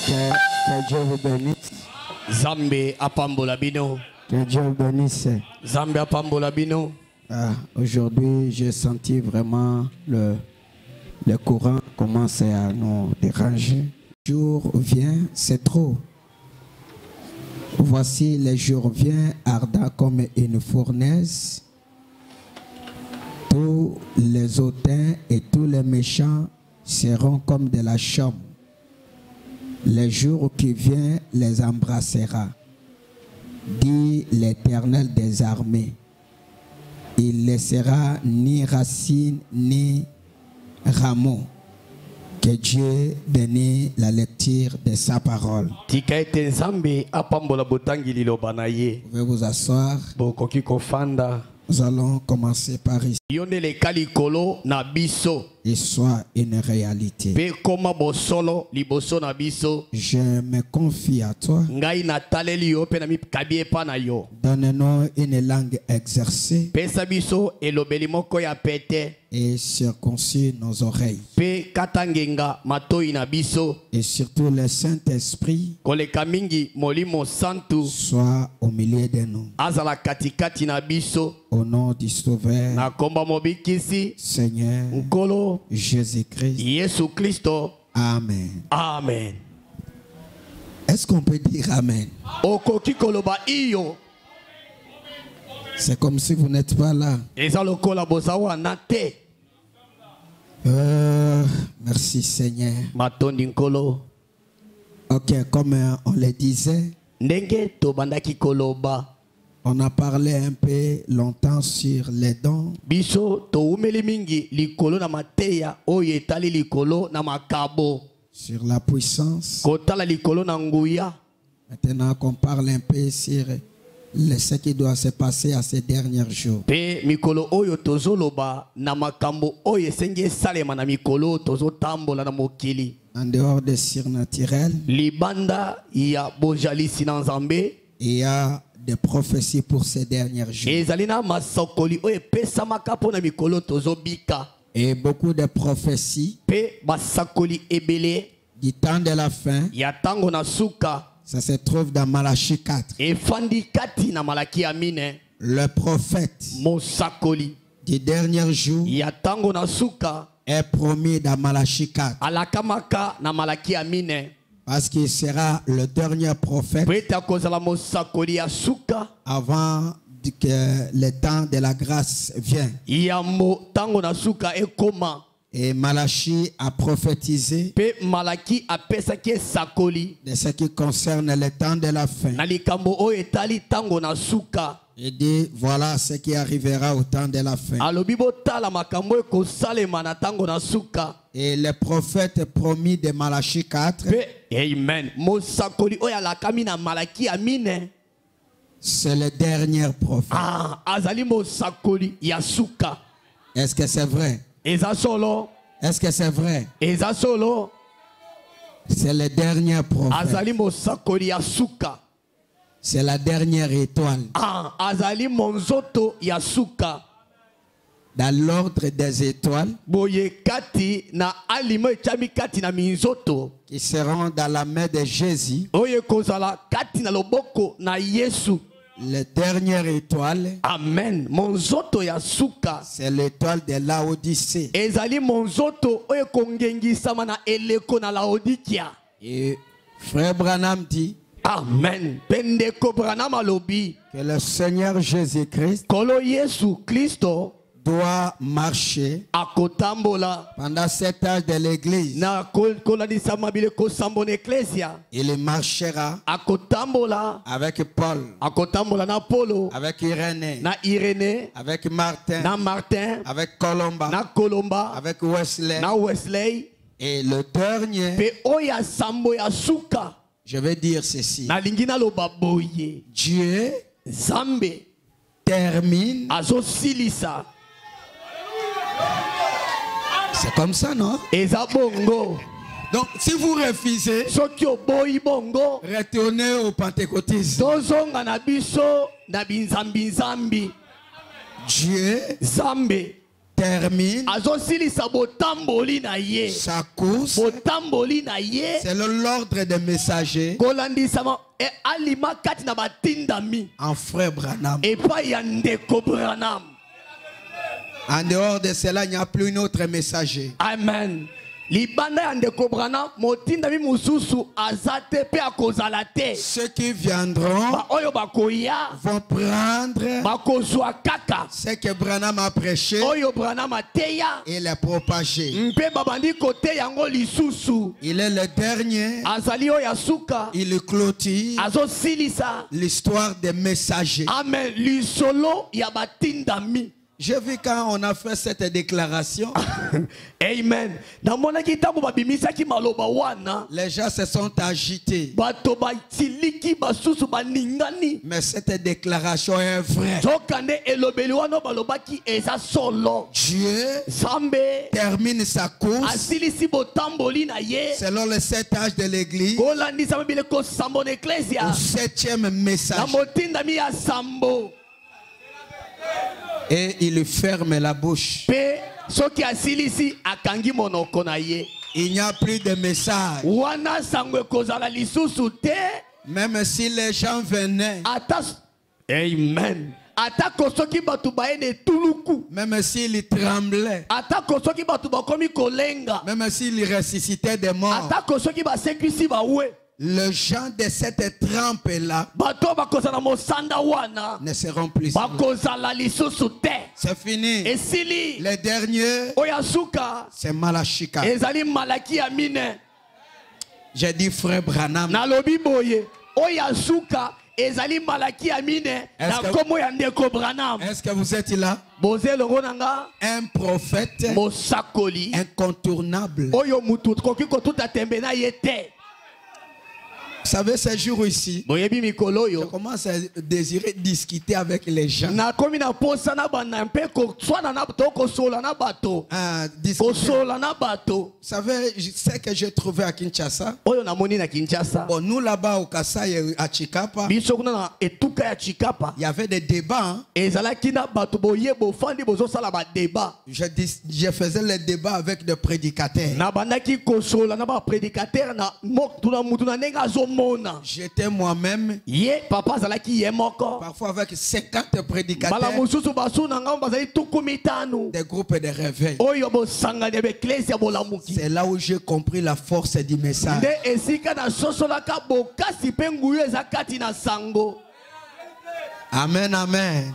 Que Dieu vous bénisse. Zambe apambola bino. Que Dieu vous bénisse. Zambe apambola bino. Aujourd'hui, j'ai senti vraiment le courant commencer à nous déranger. Le jour vient, c'est trop. Voici, les jours viennent ardents comme une fournaise. Tous les hautains et tous les méchants seront comme de la chaume. Les jours qui viennent les embrassera, dit l'Éternel des armées. Il ne laissera ni racine ni rameau. Que Dieu bénisse la lecture de sa parole. Vous pouvez vous asseoir. Nous allons commencer par ici. Et soit une réalité. Je me confie à toi. Donne-nous une langue exercée. Et circoncis nos oreilles. Et surtout le Saint-Esprit soit au milieu de nous. Au nom du Sauveur, Seigneur Jésus-Christ. Amen. Amen. Est-ce qu'on peut dire Amen? C'est comme si vous n'êtes pas là. Merci Seigneur. Ok, comme on le disait, on a parlé un peu longtemps sur les dons. Sur la puissance. Maintenant qu'on parle un peu sur ce qui doit se passer à ces derniers jours. En dehors des surnaturels, il y a des prophéties pour ces derniers jours. Et beaucoup de prophéties du temps de la fin. Ça se trouve dans Malachie 4. Le prophète du dernier jour est promis dans Malachie 4. Parce qu'il sera le dernier prophète avant que le temps de la grâce vienne. Et Malachie a prophétisé de ce qui concerne le temps de la fin. Il dit voilà ce qui arrivera au temps de la fin. Et le prophète promis de Malachie 4, c'est le dernier prophète. Est-ce que c'est vrai? Est-ce que c'est vrai? C'est le dernier prophète. C'est la dernière étoile. Dans l'ordre des étoiles qui seront dans la main de Jésus. La dernière étoile, amen, c'est l'étoile de Laodicée. Et Frère Branham dit, amen, que le Seigneur Jésus-Christ doit marcher pendant cet âge de l'église. Il marchera avec Paul, avec Irénée, avec Martin, avec Colomba, avec Wesley, et le dernier, je vais dire ceci: Dieu termine. C'est comme ça, non? Donc, si vous refusez, retournez au pentecôtisme. Dieu termine azosilisa botamboli na ye sa course botamboli na ye selon l'ordre des messagers kolandisama alima kati na batindami en frère Branham. epai ya ndeko Branham. En dehors de cela, il n'y a plus un autre messager. Amen. Libanda ya ndeko Branham motindami mususu azate pe akozala te. Ceux qui viendront Ba oyo bakoya vont prendre bakozwa kaka ce que Branham a prêché oyo Branham ateya et les propager. mpe babandi kote yango lisusu. Il est le dernier. Azali oyo asuka Il clôture azosilisa. l'histoire des messagers. Amen. Lisolo ya batindami. J'ai vu quand on a fait cette déclaration, Amen. Namonaki tango babimisaki maloba wana les gens se sont agités. bato batiliki basusu baningani. Mais cette déclaration est vraie. Zokande elobeli wana balobaki eza solo. Dieu Zambe termine sa course asilisi botamboli na ye selon le 7 âges de l'église kolandisa mabile kosambo na eklesia au 7e na message. motindami ya sambo Et il ferme la bouche. pe soki asilisi akangi monoko na ye Il n'y a plus de message. wana sango ekozala lisusu te. Même si les gens venaient, Ata Amen. Atako soki batu baene tuluku. même s'ils tremblaient, Atako soki batu bakomi kolenga. même s'ils ressuscitaient des morts, Atako soki basekwisi bawe. les gens de cette trempe-là Bato bakozala mosanda wana. ne seront plus là. Bakozala lisusu te. C'est fini. Esili. Les derniers, Oyasuka. c'est Malachika. Ezali Malaki Amine. J'ai dit frère Branham. Nalobi boye. Oyasuka. Ezali Malaki Amine. Na komo ya ndeko Branham. Est-ce que vous êtes là? Boze longo nanga. Un prophète Mosakoli. incontournable. Oyo mutu koki kotuta tembe na yete. Vous savez, ces jours ici, Boyebi mikolo je yo. commence à désirer discuter avec les gens. Na komi na posa na bana mpe ko swana na bato ko sola na bato. Discuter. Ko sola na bato. Vous savez, ce que j'ai trouvé à Kinshasa. Oyo na moni na Kinshasa. Bon, nous là-bas au Kasai, à Chikapa, Biso kuna na etuka ya Chikapa. il y avait des débats. Hein. Ezalaki na bato boye bo fandi bozo sala ba débat. Je faisais les débats avec des prédicateurs. Na bandaki ko sola na ba prédicateur na mok tuna mutu na nenga zo mona. J'étais moi-même, Ye papa zalaki ye moko. parfois avec 50 Bala prédicateurs, mususu basu na ngamba bazali tukumitanu. des groupes de réveil. Oyo bo sanga de eklesia bo lamuki. C'est là où j'ai compris la force du message. Nde esika na sosolaka bokasi pe nguyu eza kati na sango. Amen, amen.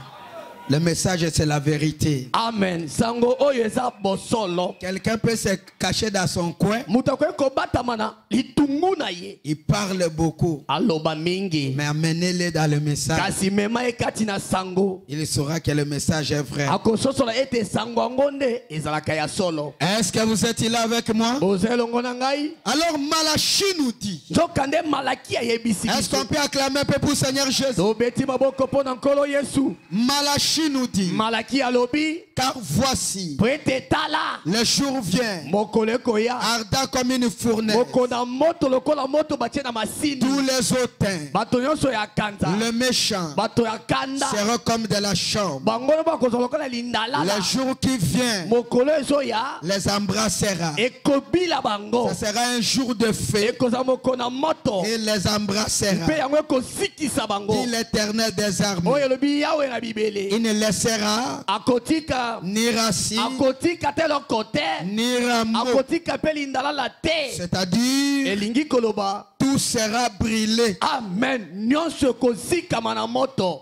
Le message, c'est la vérité. Amen. Sango oyo eza bosolo. Quelqu'un peut se cacher dans son coin. Mutakwe kobatama na litungu na ye. Il parle beaucoup. Aloba mingi. Mais amenez-le dans le message. Kasi mema ekati na sango. Il saura que le message est vrai. Akososola ete sango angonde ezalaka ya solo. Est-ce que vous êtes là avec moi? Bozelongo na ngai. Alors Malachie nous dit. Zokande malaki ayebisi. Est-ce qu'on peut acclamer un peu pour Seigneur Jésus? Tobeti maboko po na nkolo Yesu. Malachie nous dit. Malaki alobi. Car voici, Prete tala. le jour vient, Mokole koya. ardent comme une fournaise. Moko na moto lokola moto batie na masini. Tous les hautains, Bato nyonso ya kanza. le méchant, Bato ya kanda. seront comme de la chambre. Bangono bakozala lokola lindala. Le jour qui vient, Mokolo ezo ya. les embrassera. Ekobila bango. Ce sera un jour de feu. Ekozala moko na moto. Il les embrassera. Pe yango ekosikisa bango. Dit l'Éternel des armées. Oyo lobi yawe na bibele. Il ne laissera Akotika. ni racine, Akotika te lokote. ni rameau. Akotika pe lindala la te. C'est-à-dire, Elingi koloba. tout sera brûlé. Amen. Nyonso ekosikama na moto.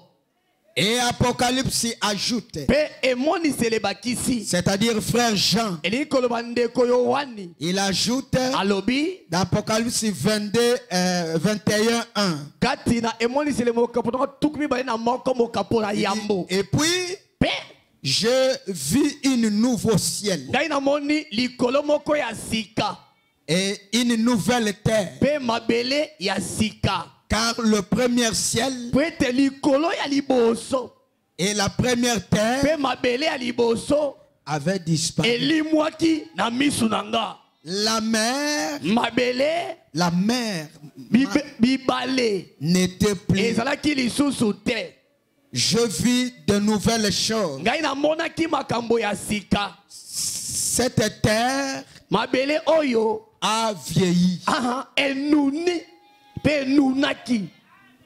Et Apocalypse ajoute, Pe emoni selebakisi. c'est-à-dire frère Jean, Elingi koloba ndeko yo wani. il ajoute Alobi. dans Apocalypse 22, 21, 1. Katina emoni selemoka poto tukumi bale na moko mokapora yambo. Et puis, Pe je vis une nouveau ciel ngai na moni likolo moko ya sika. et une nouvelle terre. Pe mabele ya sika. Car le premier ciel Po ete likolo ya liboso. et la première terre Pe mabele ya liboso. avaient disparu. Elimwaki na misu nanga. La mer, Mabele. Bibale. n'était plus. Ezalaki lisusu te. Je vis de nouvelles choses. Ngai namonaki makambo ya sika. Cette terre Mabele oyo a vieilli. Enuni pe nunaki.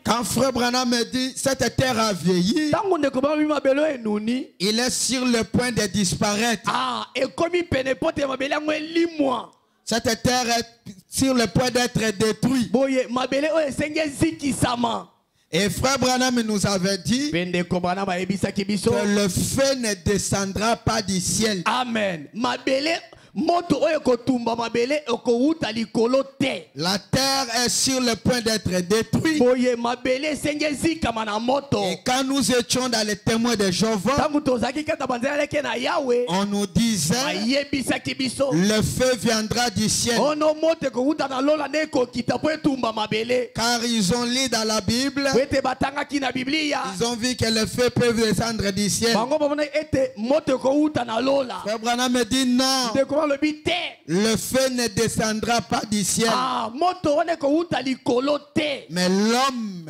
Quand Frère Branham me dit cette terre a vieilli, il est sur le point de disparaître. Cette terre est sur le point d'être détruite. Et Frère Branham nous avait dit que le feu ne descendra pas du ciel. Amen. La terre est sur le point d'être détruite. Et quand nous étions dans les témoins de Jéhovah, on nous disait le feu viendra du ciel. Car ils ont lu dans la Bible, ils ont vu que le feu peut descendre du ciel. Frère Branham me dit non. Le feu ne descendra pas du ciel. Mais l'homme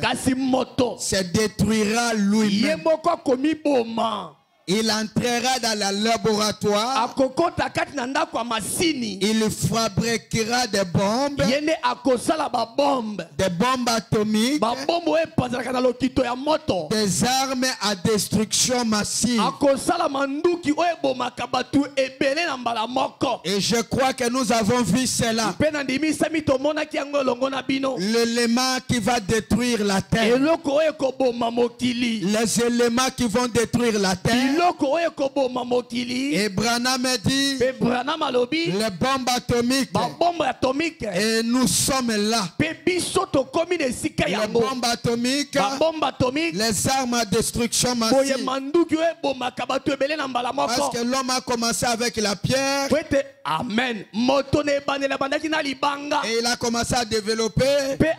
se détruira lui-même. Il entrera dans le laboratoire. Il fabriquera des bombes. Des bombes atomiques. Des armes à destruction massive. Et je crois que nous avons vu cela. L'élément qui va détruire la terre. Les éléments qui vont détruire la terre. Et Branham a dit les bombes atomiques. Et nous sommes là. Les bombes atomiques, les armes à destruction massive. Parce que l'homme a commencé avec la pierre. Amen. Et il a commencé à développer des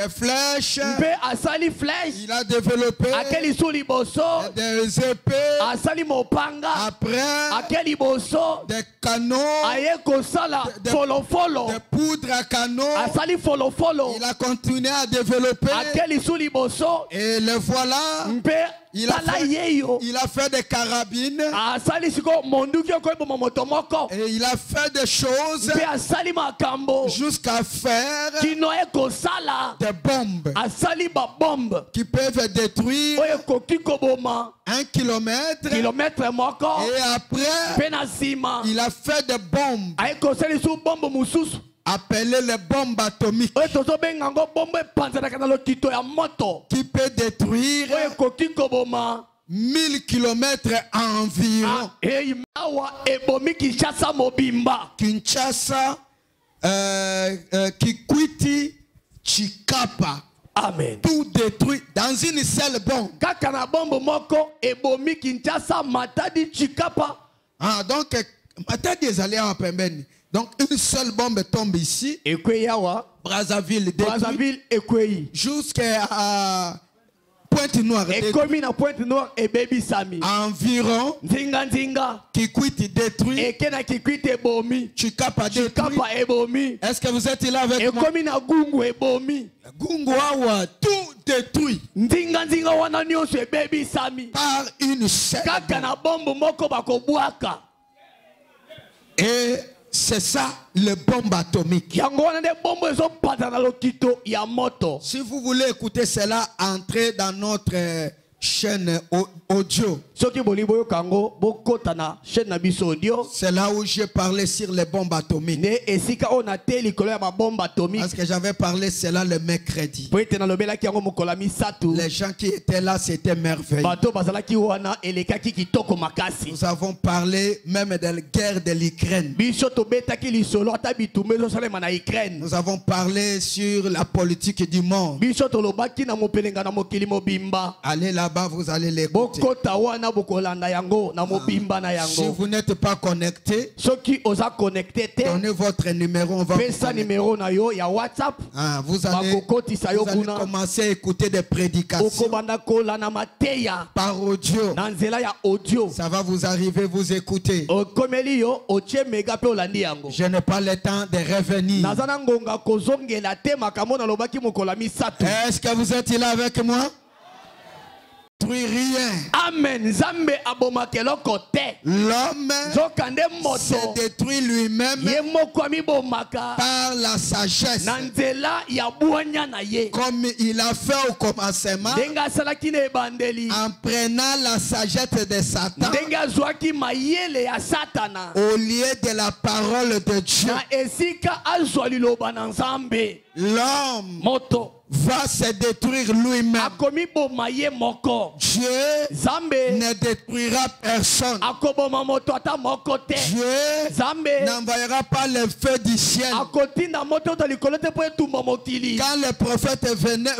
flèches. Il a développé des épées. Après, des canons, des poudres à canons. Il a continué à développer. Et le voilà. Il a fait des carabines. Et il a fait des choses jusqu'à faire des bombes qui peuvent détruire 1 kilomètre. Et après, il a fait des bombes appelées les bombes atomiques qui peut détruire 1000 kilomètres environ. Kinshasa, Kikwiti, Chikapa. Amen. Tout détruit dans une seule bombe. Donc, Matadi est allé en Pembeni. Donc, une seule bombe tombe ici. Brazzaville détruit. Jusqu'à Pointe-Noire. Environ. Kikwiti détruit. Chikapa détruit. Est-ce que vous êtes là avec moi? Gunguawa, tout détruit. Par une seule bombe. Et c'est ça, le bombe atomique. Si vous voulez écouter cela, entrez dans notre chaîne audio. C'est là où j'ai parlé sur les bombes atomiques. Parce que j'avais parlé cela le mercredi. Les gens qui étaient là, c'était merveilleux. Nous avons parlé même de la guerre de l'Ukraine. Nous avons parlé sur la politique du monde. Allez là-bas, vous allez l'écouter. Si vous n'êtes pas connecté, donnez votre numéro, on va vous vous allez commencer à écouter des prédications par audio. Ça va vous arriver, vous écoutez. Je n'ai pas le temps de revenir. Est-ce que vous êtes là avec moi? détruit rien. Amen. Nzambe abomakeloko te. L'homme Zokande moto. se détruit lui-même Ye moko amibomaka. par la sagesse. Na nzela ya bwanya na ye. Comme il a fait au commencement, Ndenga asalaki na ebandeli. en prenant la sagesse de Satan Ndenga azwaki mayele ya Satana. au lieu de la parole de Dieu. Na esika azwa liloba na Nzambe. L'homme Moto. va se détruire lui-même. Akomi boma ye moko. Dieu Nzambe ne détruira personne. akoboma moto ata moko te. Dieu Nzambe n'envoyera pas le feu du ciel. akotinda moto to likolo te po etumba mokili. Quand les prophètes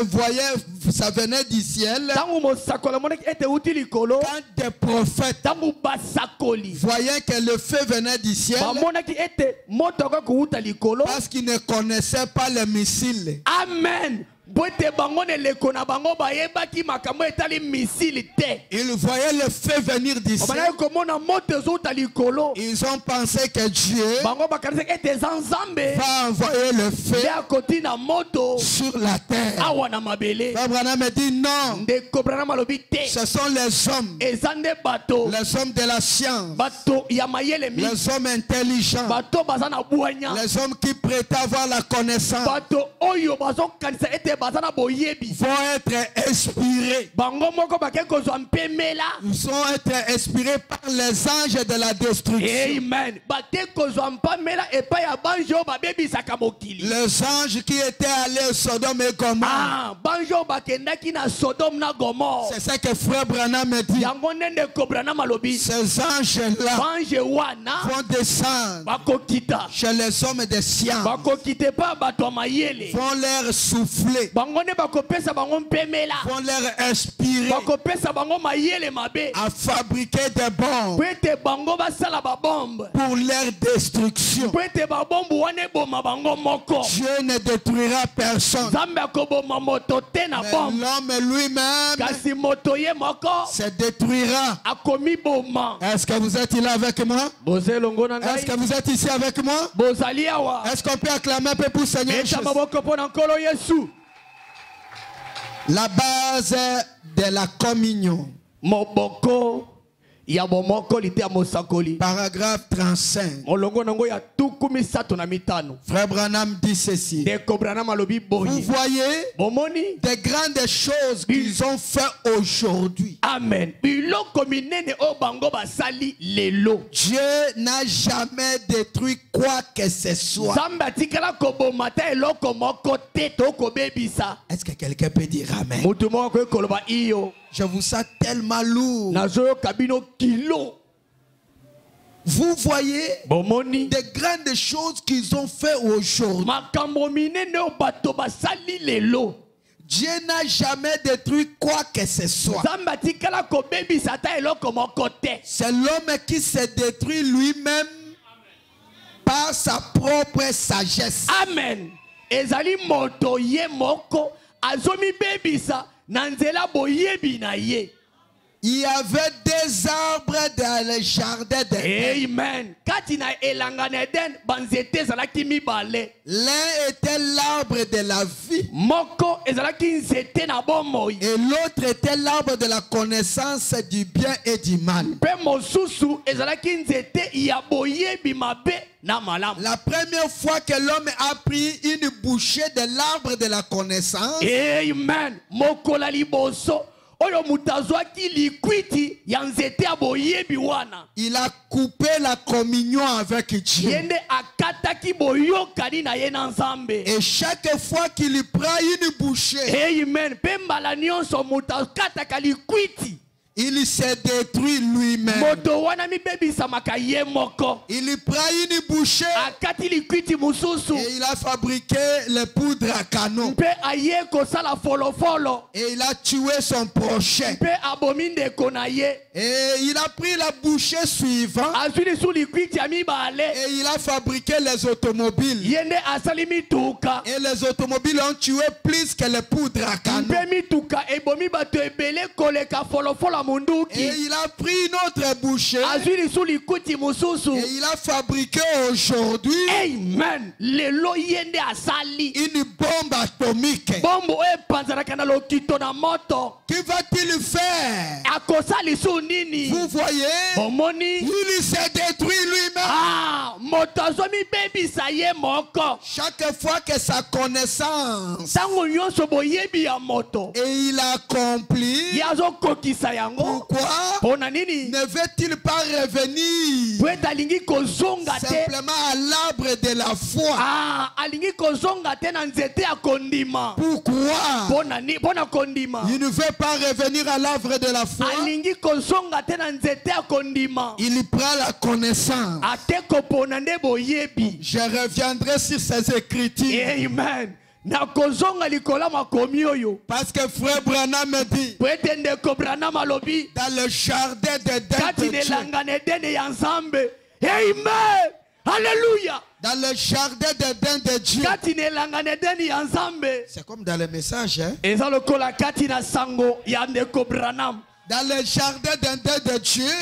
voyaient, ça venait du ciel. Tangu mosakoli amonaki ete uti likolo. Quand des prophètes Tangu basakoli voyaient que le feu venait du ciel, bamonaki ete moto akoki kouta likolo. parce qu'ils ne connaissaient pas les missiles. Amen. Boete bango ne leko na bango bayebaki makambo etali misili te. Ils voyaient le feu venir du ciel. Obana komona moto ezouta likolo. Ils ont pensé que Dieu Bango bakanisa ete eza Nzambe. va envoyer le feu Nde akotina moto sur la terre. awa na mabele. Abraham me dit non, Ndeko Branham alobi te. ce sont les hommes, Eza nde bato. les hommes de la science, Bato ya mayele mingi. les hommes intelligents, Bato baza na bwanya. les hommes qui prétendent avoir la connaissance Bato oyo bazokanisa ete baza na boyebi. vont être inspirés. Bango moko bake kozwa mpemela. Ils vont être inspirés par les anges de la destruction. Amen. Bake kozwa mpemela epai ya banjo oyo babebisaka mokili. Les anges qui étaient allés au Sodome et Gomorrhe. Ah, banjo oyo bakendaki na Sodome na Gomorre. C'est ça que frère Branham me dit. Yango nde Ndeko Branham alobi. Ces anges-là Banjo wana vont descendre bakokita. chez les hommes de science, Bakokite pa bato ya mayele. vont leur souffler, Bango nde bakopesa bango mpemela. vont leur inspirer Bakopesa bango mayele mabe. à fabriquer des bombes Po ete bango basala babombe. pour leur destruction. Po ete babombe wana eboma bango moko. Dieu ne détruira personne. Nzambe akoboma moto te na Mais bombe. l'homme lui-même Kasi moto ye moko se détruira. akomi boma. Est-ce que vous êtes là avec moi? Boze longo na Est-ce que ngai. vous êtes ici avec moi? Bozali awa. Est-ce qu'on peut acclamer un peu pour Seigneur Eta Jésus? maboko po na nkolo Yesu. La base de la communion. Moboko ya bomoko lite ya mosakoli. Paragraphe 35. Molongo nango ya tuku misato na mitano. Frère Branham dit ceci. Ndeko Branham alobi Vous boye. voyez Bomoni. des grandes choses qu'ils ont fait aujourd'hui. Amen. Biloko minene o bango basali lelo. Dieu n'a jamais détruit quoi que ce soit. Nzambe atikala koboma te eloko moko te tokobebisa. Est-ce que quelqu'un peut dire amen? Mutu moko ekoloba iyo. Je vous sens tellement lourd. Nazoyo kabino kilo. Vous voyez Bomoni. des grandes choses qu'ils ont fait aujourd'hui. Makambo minene o bato basali lelo. Dieu n'a jamais détruit quoi que ce soit. Nzambe atikala kobebisa ta eloko moko te. C'est l'homme qui se détruit lui-même par sa propre sagesse. Amen. Ezali moto ye moko azomi bebisa na nzela boyebi na ye. Il y avait des arbres dans le jardin d'Éden. Amen. Kati na elanga na Eden banzete ezalaki mibale. L'un était l'arbre de la vie Moko ezalaki nzete na bomoi. et l'autre était l'arbre de la connaissance du bien et du mal. Pe mosusu ezalaki nzete ya boyebi mabe na malamu. La première fois que l'homme a pris une bouchée de l'arbre de la connaissance, Amen. Mokola liboso oyo mutazwaki likwiti ya nzete ya boyebi wana. il a coupé la communion avec Dieu. Yende akataki boyokani na ye na Nzambe. Et chaque fois qu'il prend une bouchée, Amen. Pe mbala nyonso mutu akataka likwiti. il se détruit lui-même. Moto wana mibebisamaka ye moko. Il prend une bouchée Akati likwiti mususu. et il a fabriqué les poudres à canon. Pe aye kosala folofolo. Et il a tué son prochain. Pe abomi ndeko na ye. Et il a pris la bouchée suivante Azwi lisu likwiti ya mibale. et il a fabriqué les automobiles. Yende asali mituka. Et les automobiles ont tué plus que les poudres à canon. Pe mituka ebomi bato ebele koleka folofolo munduki. Et il a pris une autre bouchée Azwi lisu likwiti mususu. et il a fabriqué aujourd'hui Amen. Lelo yende asali. une bombe atomique. Bombo epanzanaka Qui va-t-il faire? Vous voyez, il s'est détruit lui-même. Chaque fois que sa connaissance et il accomplit, pourquoi ne veut-il pas revenir simplement à l'arbre de la foi? Pourquoi il ne veut pas revenir à l'arbre de la foi? Il prend la connaissance. Je reviendrai sur ces écritures. Amen. Parce que frère Branham me dit, dans le jardin de Dieu, Amen. Alléluia. dans le jardin de Dieu, c'est comme dans le message, hein? Dans le jardin de Dieu, il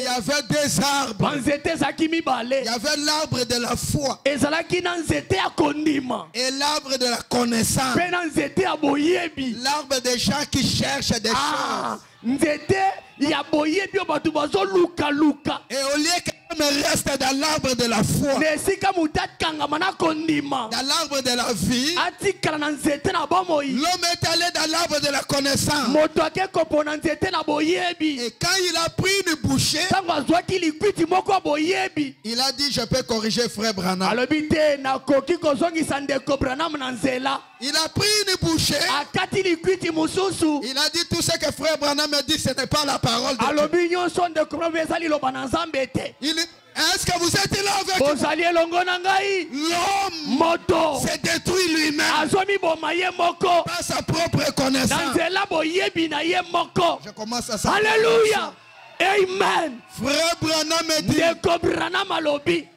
y avait des arbres. Il y avait l'arbre de la foi et l'arbre de la connaissance, l'arbre des gens qui cherchent des choses. Et au lieu qu'elle reste dans l'arbre de la foi, dans l'arbre de la vie, l'homme est allé dans l'arbre de la connaissance. Et quand il a pris une bouchée, il a dit, je peux corriger frère Branham. Il a pris une bouchée. Il a dit, tout ce que frère Branham me dit, ce n'est pas la parole de Dieu. Est-ce que vous êtes là avec moi? L'homme s'est détruit lui-même par sa propre connaissance. Je commence à ça. Alléluia. Amen. Frère Branham me dit,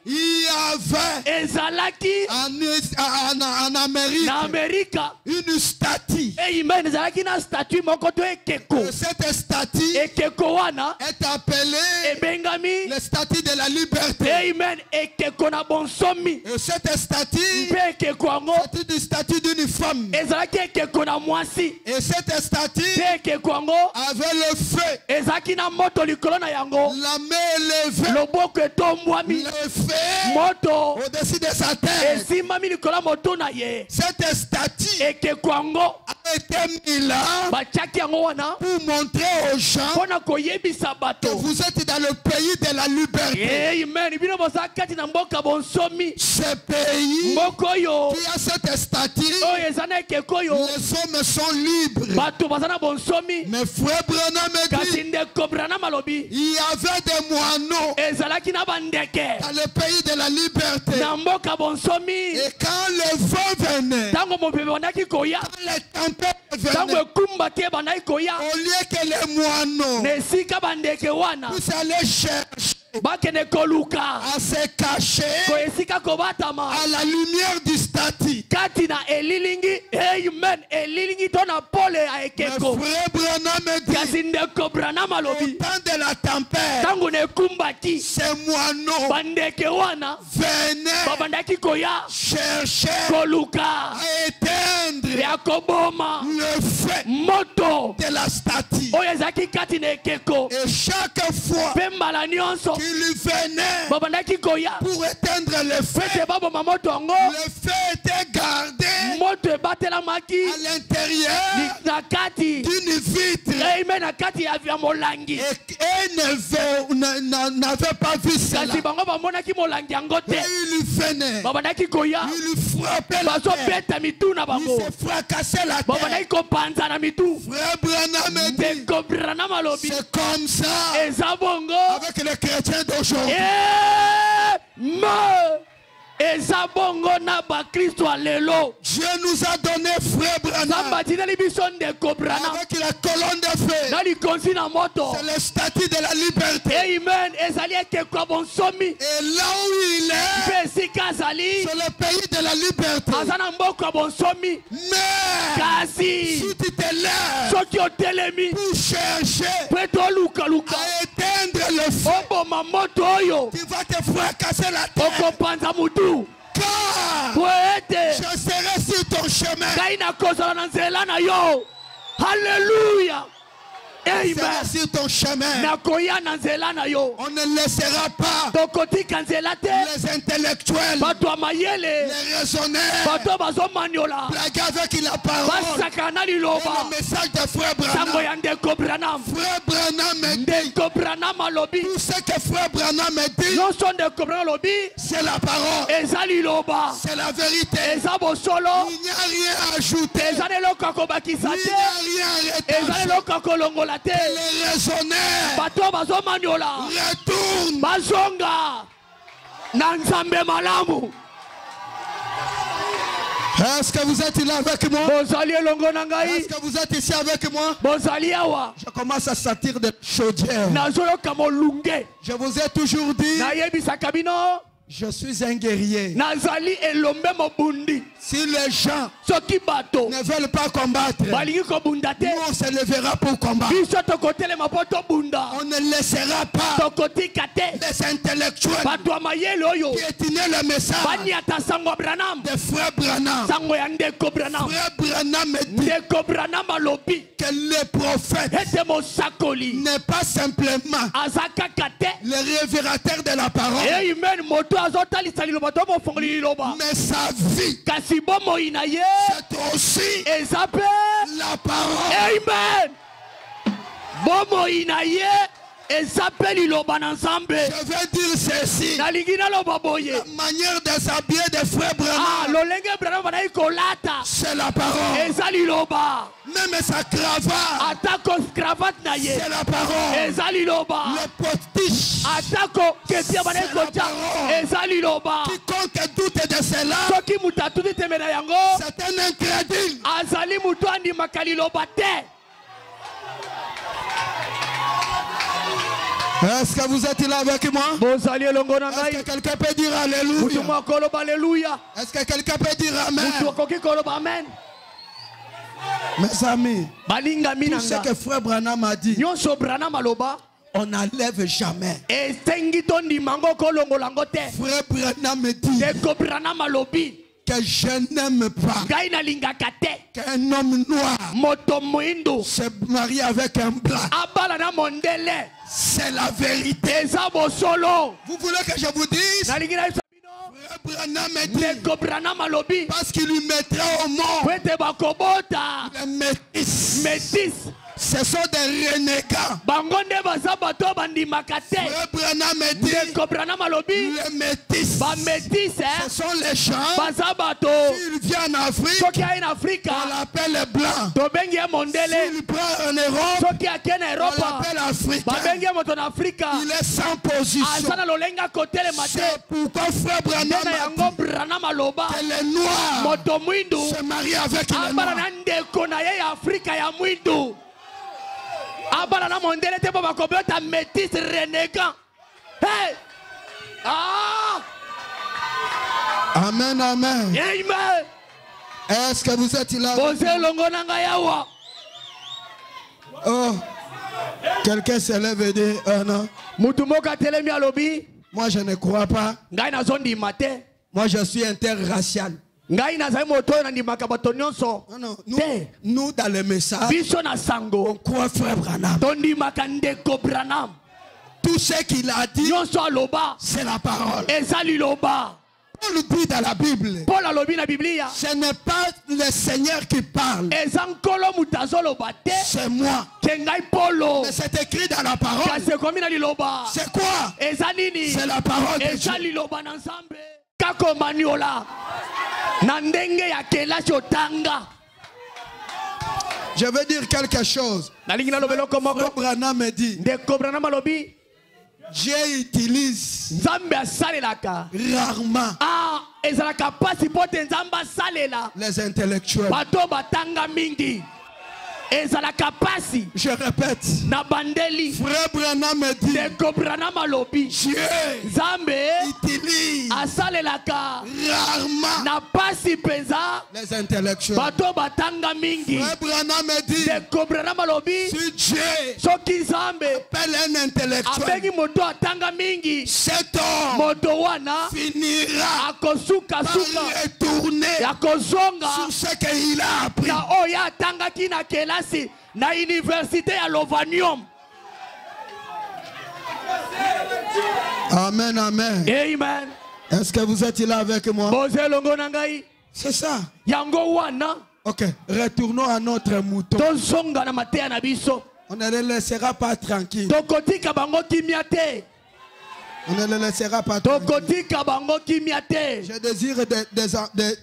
il y avait en Amérique une statue. Amen. Cette statue est appelée la statue de la liberté. Amen. Et cette statue est une statue d'une femme. Et cette statue avait le feu, la main élevée, le feu au-dessus de sa tête. Cette statue a été mise là pour montrer aux gens que vous êtes dans le pays de la liberté. Ce pays qui a cette statue, les hommes sont libres. Mais frère Branham me dit, il y avait des moineaux dans le pays de la liberté. Et quand le vent venait, quand les tempêtes venaient, au lieu que les moineaux puissent aller chercher à se cacher à la lumière du statut, mais frère Branham me dit, au temps de la tempête, ces moineaux venaient chercher à éteindre le feu de la statue. Et chaque fois qu'il venait pour éteindre le feu était gardé à l'intérieur d'une vitre. Et n'avait pas vu cela. Et il venait, il frappait la terre, il se fracassait la terre. Frère Branham dit, c'est comme ça avec les chrétiens d'aujourd'hui. Dieu nous a donné frère Branham avec la colonne de feu. C'est le statut de la liberté. Amen. Et là où il est, c'est le pays de la liberté. Mais si tu te lèves pour chercher à éteindre le feu, tu vas te fracasser la tête. Car je serai sur ton chemin. Alléluia. Amen. Sur ton chemin. On ne laissera pas les intellectuels, les raisonnaires, blaguer avec la parole et le message de Frère Branham. Frère Branham dit, tout ce que Frère Branham dit, c'est la parole, c'est la vérité. Il n'y a rien à ajouter, il n'y a rien à retacher. Les raisonnaires retournent. Est-ce que vous êtes là avec moi? Est-ce que vous êtes ici avec moi? Je commence à sortir de chaudière. Je vous ai toujours dit, je suis un guerrier. Si les gens ne veulent pas combattre, nous on se lèvera pour combattre. On ne laissera pas les intellectuels piétiner le message de Frère Branham. Frère Branham dit que le prophète n'est pas simplement le révélateur de la parole, mais sa vie, c'est aussi la parole. Amen. Je vais dire ceci. La manière de s'habiller de Frère Branham, c'est la parole. Même sa cravate, c'est la parole. Le potiche, c'est la parole. Quiconque doute de cela, c'est un incrédule. Est-ce que vous êtes là avec moi? Est-ce que quelqu'un peut dire Alléluia? Est-ce que quelqu'un peut dire Amen? Mes amis, tout ce que Frère Branham a dit, on n'enlève jamais. Frère Branham dit que je n'aime pas qu'un homme noir se marie avec un blanc. C'est la vérité. Vous voulez que je vous dise? Frère Branham dit, parce qu'il lui mettra au monde les métis. Ce sont des renégats. Frère Branham dit, les métis, ce sont les gens. S'il vient en Afrique, on l'appelle les blancs. S'il prend en Europe, on l'appelle africain. Il est sans position. C'est pourquoi Frère Branham que les noirs se marient avec les noirs. Abana mondele te baba kobeta métis renégat. Hey! Ah! Amen, amen. Amen. Est-ce que vous êtes là? Oh, quelqu'un se lève et dit, non. Moi je ne crois pas. Moi je suis interracial. Non, nous dans le message, on croit Frère Branham. Tout ce qu'il a dit, c'est la parole. Paul dit dans la Bible, ce n'est pas le Seigneur qui parle, c'est moi. Mais c'est écrit dans la parole. C'est quoi? C'est la parole de Dieu. Je veux dire quelque chose. Frère Branham me dit, Dieu utilise rarement les intellectuels. Je répète. Frère Branham me dit. Dieu utilise rarement les intellectuels. Frère Branham me dit. Si Dieu appelle un intellectuel, cet homme finira par retourner sur ce qu'il a appris. Amen, amen. Amen. Est-ce que vous êtes là avec moi? C'est ça. Ok, retournons à notre mouton. On ne le laissera pas tranquille. On ne le laissera pas tranquille. Je désire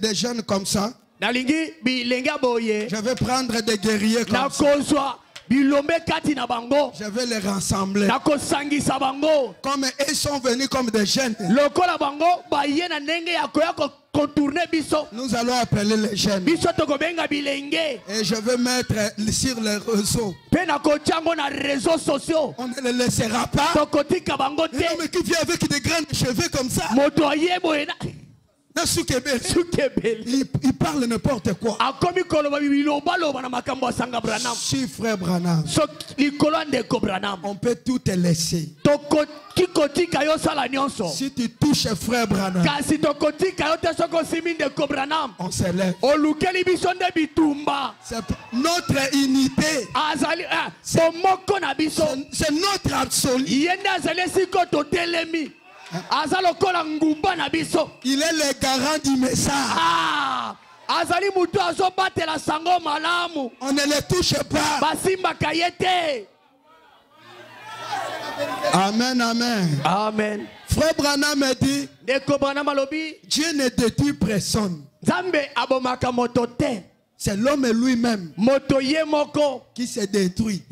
des jeunes comme ça. Je vais prendre des guerriers comme ça. Je vais les rassembler. Comme ils sont venus comme des jeunes. Nous allons appeler les jeunes. Et je vais mettre sur les réseaux. On ne les laissera pas. Un homme qui vient avec des grands cheveux comme ça. Il parle n'importe quoi. Si frère Branham, on peut tout te laisser. Si tu touches frère Branham, on se lève. C'est notre unité. C'est notre absolu. Il est le garant du message. On ne le touche pas. Amen, amen. Amen. Frère Branham me dit, Dieu ne détruit personne. C'est l'homme lui-même qui se détruit.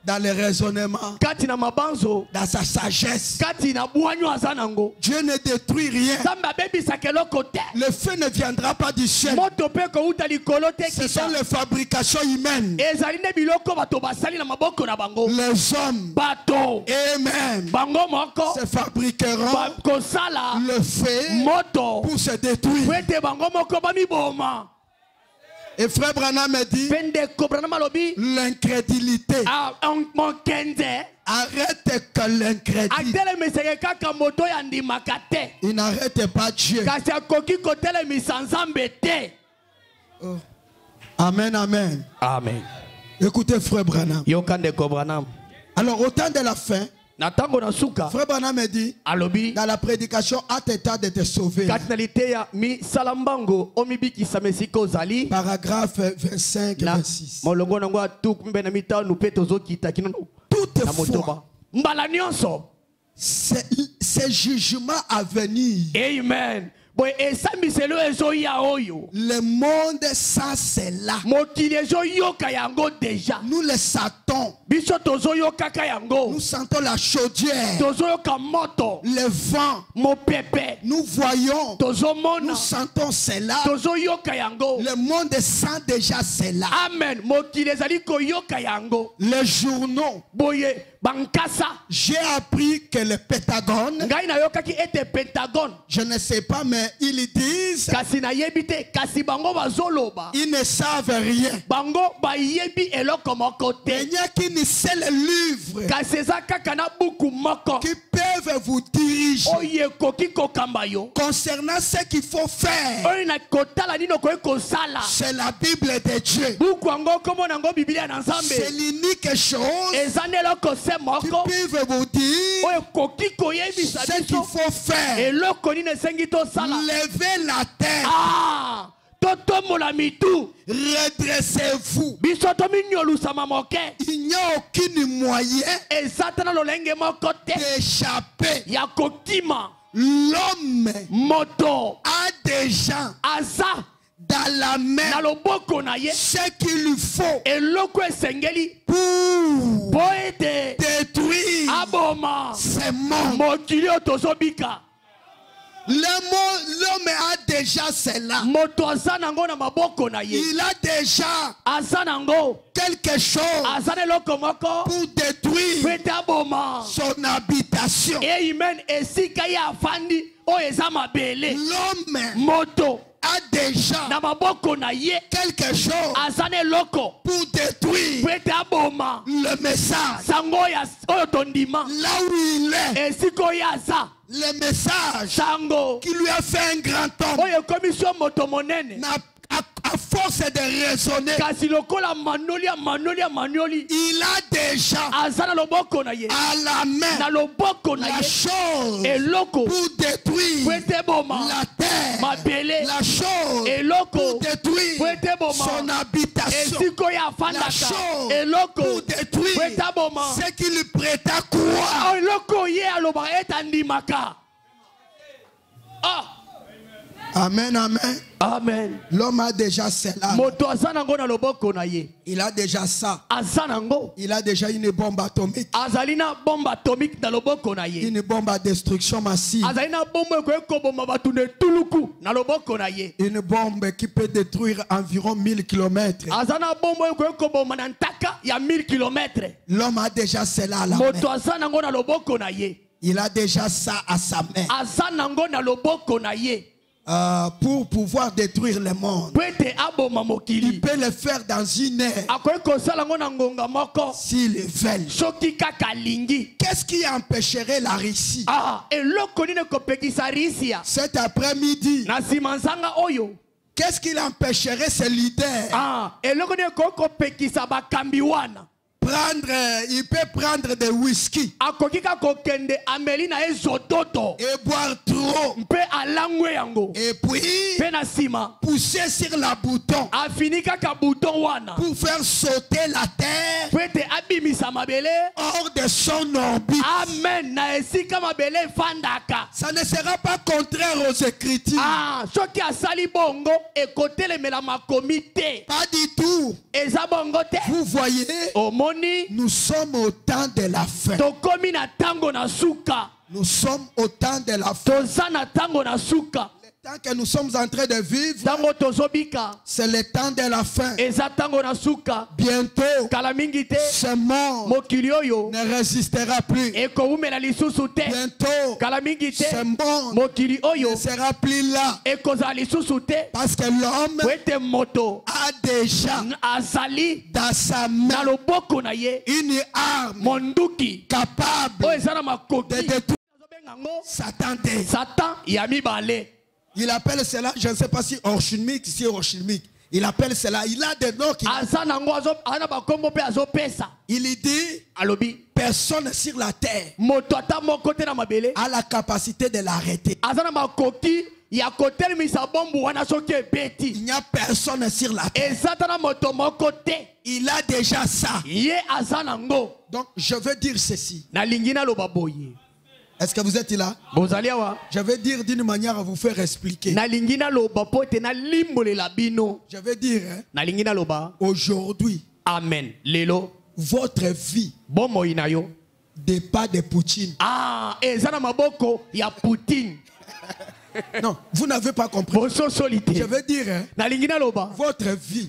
Dans le raisonnement, dans sa sagesse, Dieu ne détruit rien. Le feu ne viendra pas du ciel. Ce sont les fabrications humaines. Les hommes eux-mêmes se fabriqueront le feu pour se détruire. Et frère Branham me dit, l'incrédulité. Arrête que l'incrédulité. Il n'arrête pas Dieu. Oh. Amen, amen. Amen. Écoutez frère Branham. Alors au temps de la fin, frère Branham me dit, dans la prédication, hâte-toi de te sauver. Paragraphe 25-26. Toutefois, ces jugements à venir. Amen. Le monde sans cela. Nous le sentons. Nous sentons la chaudière. Le vent. Nous voyons. Nous sentons cela. Le monde sent déjà cela. Amen. Les journaux. J'ai appris que le Pentagone, je ne sais pas, mais ils disent, ils ne savent rien. Il n'y a qu'une seule livre qui peuvent vous diriger concernant ce qu'il faut faire. C'est la Bible de Dieu. C'est l'unique chose qui peuvent vous dire ce qu'il faut faire. Levez la tête. Redressez-vous. Il n'y a aucun moyen d'échapper. L'homme a des gens dans la main ce qu'il lui faut pour détruire ce monde. L'homme a déjà cela. Il a déjà quelque chose pour détruire son habitation. L'homme a déjà quelque chose pour détruire le message. Là où il est, le message qui lui a fait un grand homme, à force de raisonner, il a déjà à la main la chose pour détruire la terre, la chose pour détruire son habitation, la chose pour détruire ce qui lui prêta croire. Amen, amen. Amen. L'homme a déjà cela. Il a déjà ça. Il a déjà une bombe atomique. Une bombe à destruction massive. Une bombe qui peut détruire environ 1000 km. L'homme a déjà cela à la main. Il a déjà ça à sa main. Pour pouvoir détruire le monde. Il peut le faire dans une heure s'il le veut. Qu'est-ce qui empêcherait la Russie cet après-midi? Qu'est-ce qui empêcherait ses leaders? Il peut prendre des whisky et boire trop et puis pousser sur la bouton pour faire sauter la terre hors de son orbite. Amen. Ça ne sera pas contraire aux Écritures. Pas du tout. Vous voyez, nous sommes au temps de la fin. Nous sommes au temps de la fin. Le temps que nous sommes en train de vivre, c'est le temps de la fin. Bientôt, ce monde ne résistera plus. Bientôt, ce monde ne sera plus là. Parce que l'homme a déjà dans sa main une arme capable de détruire Satan. Il appelle cela, je ne sais pas si orchimique, il appelle cela, il a des noms. Il dit, personne sur la terre a la capacité de l'arrêter. Il n'y a personne sur la terre. Il a déjà ça. Donc je veux dire ceci. Est-ce que vous êtes là? Je vais dire d'une manière à vous faire expliquer. Je vais dire, aujourd'hui, amen, votre vie dépend de Poutine. Non, vous n'avez pas compris. Je veux dire, votre vie,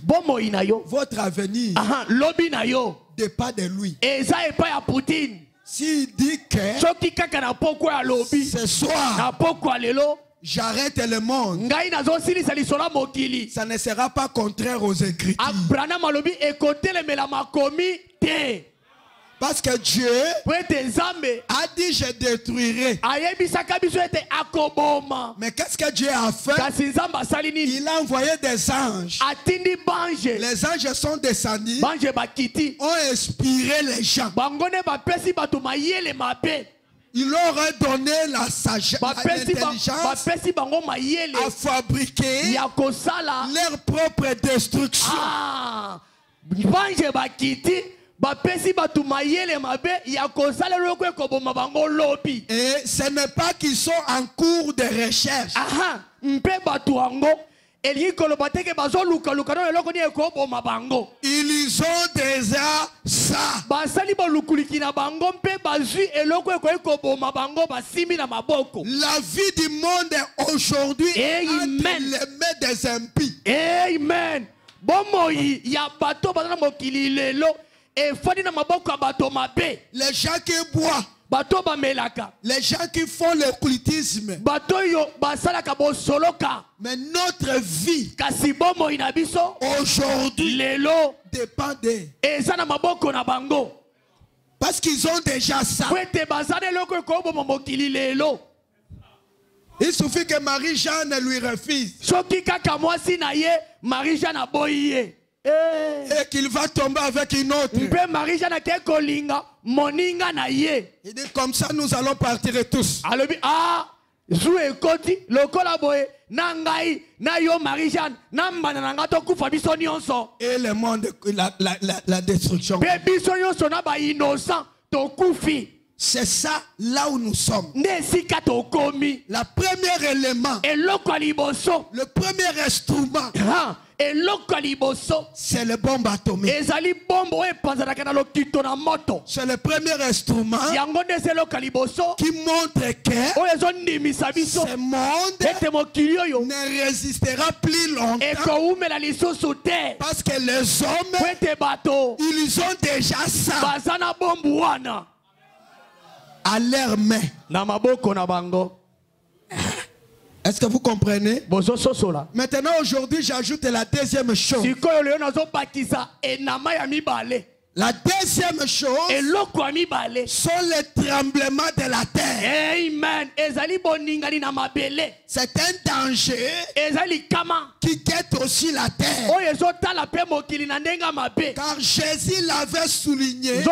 votre avenir dépend de lui. S'il dit que ce soir j'arrête le monde, ça ne sera pas contraire aux Écritures. Parce que Dieu a dit je détruirai. Mais qu'est-ce que Dieu a fait? Il a envoyé des anges. Les anges sont descendus, ont inspiré les gens. Il leur a donné la sagesse, l'intelligence à fabriquer leur propre destruction. Et ce n'est pas qu'ils sont en cours de recherche. Ils ont déjà ça. La vie du monde aujourd'hui est entre les mains des impies. Amen. Les gens qui boivent, les gens qui font l'occultisme, mais notre vie aujourd'hui dépend d'eux. Parce qu'ils ont déjà ça. Il suffit que Marie-Jeanne lui refuse. Et qu'il va tomber avec une autre. Il dit comme ça nous allons partir tous. Et le monde, la destruction. C'est ça là où nous sommes. La premier élément, le premier instrument, c'est le bombe atomique. C'est le premier instrument qui montre que ce monde ne résistera plus longtemps. Parce que les hommes, ils ont déjà ça à leurs mains. Est-ce que vous comprenez? Maintenant, aujourd'hui, j'ajoute la deuxième chose. La deuxième chose sont les tremblements de la terre. Amen. C'est un danger qui guette aussi la terre. Car Jésus l'avait souligné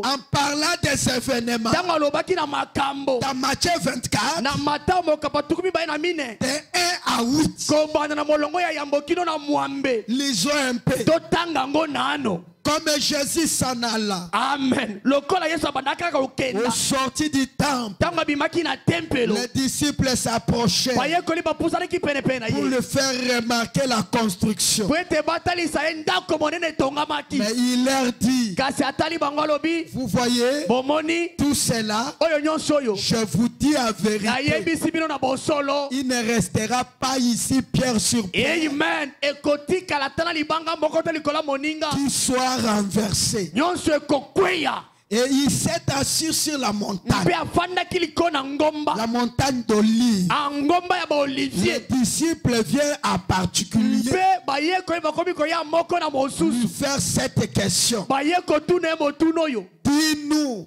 en parlant des événements. Dans Matthieu 24, de 1 à 8. Lisons un peu. Comme Jésus s'en alla. Amen. Au sorti du temple, les disciples s'approchaient pour lui faire remarquer la construction. Mais il leur dit, vous voyez tout cela, je vous dis la vérité, il ne restera pas ici pierre sur pierre qui soit renversé. Et il s'est assis sur la montagne. La montagne d'Olive. Les disciples viennent en particulier lui faire cette question. Dis-nous,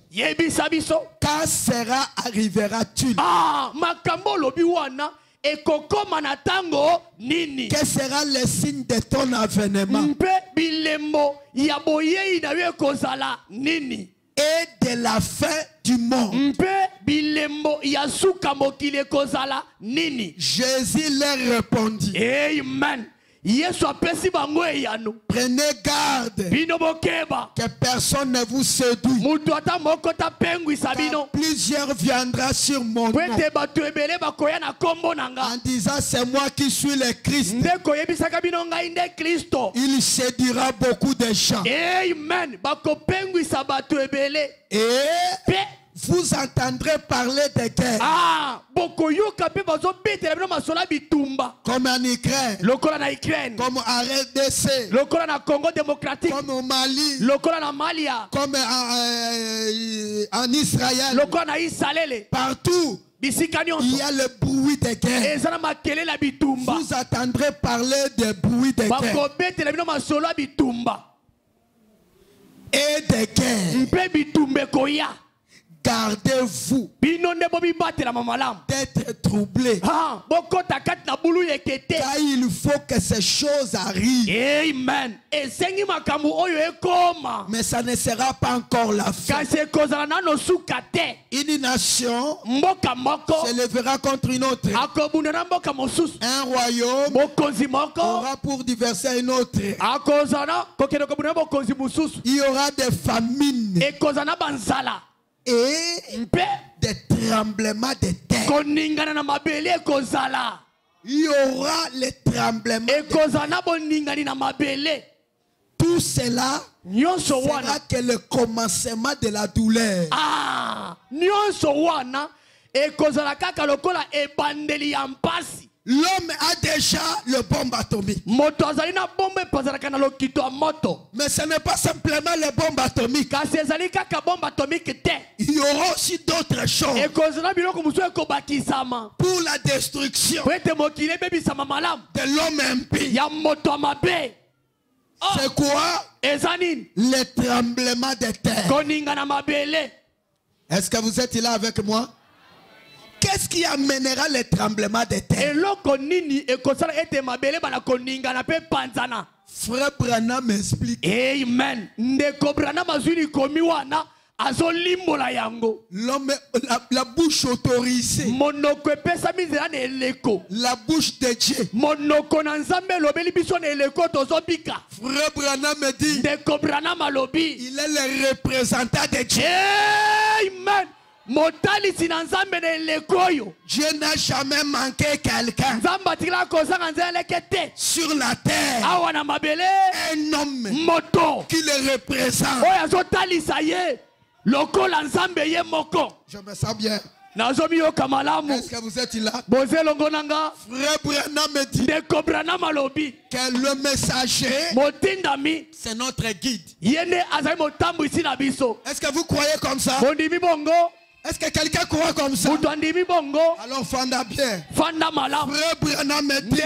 quand arrivera-t-il? Quel sera le signe de ton avènement et de la fin du monde? Jésus leur répondit, Amen. prenez garde que personne ne vous séduise, car plusieurs viendront sur mon nom en disant c'est moi qui suis le Christ. Il séduira beaucoup de gens. Amen. Et vous entendrez parler de guerre. Comme en Ukraine, comme en RDC, comme au Mali, comme en Israël. Partout, il y a le bruit de guerre. Vous entendrez parler de bruit de guerre et de guerre. Gardez-vous d'être troublés, car il faut que ces choses arrivent. Amen. Mais ça ne sera pas encore la fin. Une nation se lèvera contre une autre. Un royaume aura pour diverser un autre. Il y aura des famines et des tremblements de terre. il y aura les tremblements. Tout cela sera que le commencement de la douleur. L'homme a déjà le bombe atomique. Mais ce n'est pas simplement le bombe atomique. Il y aura aussi d'autres choses pour la destruction de l'homme impie. C'est quoi? Les tremblements de terre. Est-ce que vous êtes là avec moi? Qu'est-ce qui amènera les tremblements de terre? Frère Branham m'explique. Amen. L'homme, la bouche autorisée, la bouche de Dieu. Frère Branham me dit, il est le représentant de Dieu. Amen. Dieu n'a jamais manqué quelqu'un sur la terre. Un homme qui le représente. Je me sens bien. Est-ce que vous êtes là? Frère Branham me dit que le messager, c'est notre guide. Est-ce que vous croyez comme ça? Est-ce que quelqu'un croit comme ça? Alors fanda bien. Frère Branham me dit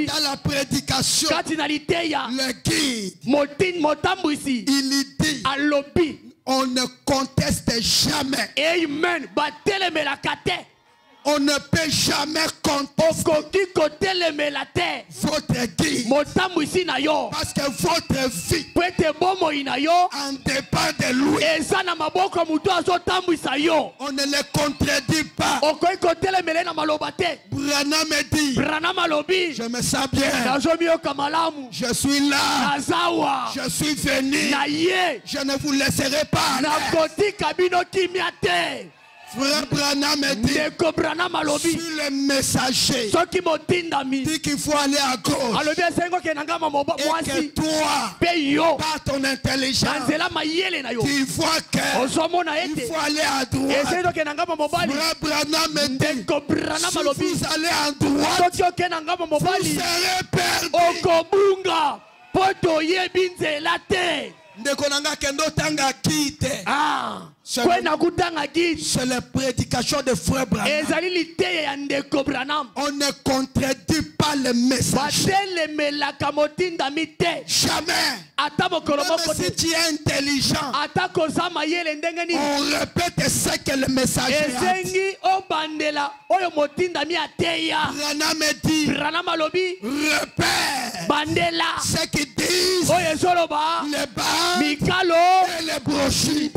dans la prédication, le guide, il dit, on ne conteste jamais. Amen. On ne peut jamais contester votre guide. Parce que votre vie en dépend de lui. On ne le contredit pas. Branham me dit, je me sens bien. Je suis là. Je suis venu. Je ne vous laisserai pas. Frère Branham me dit, sur le messager, dit qu'il faut aller à gauche. Et que toi, par ton intelligence, tu vois qu'il faut aller à droite. Frère Branham me dit, si vous allez à droite, vous serez perdu. C'est la prédication de Frère Branham. On ne contredit pas le message. Jamais. Même si tu es intelligent, on répète ce que le messager a dit. Branham me dit, repère ce qu'ils disent, les bas et les brochures.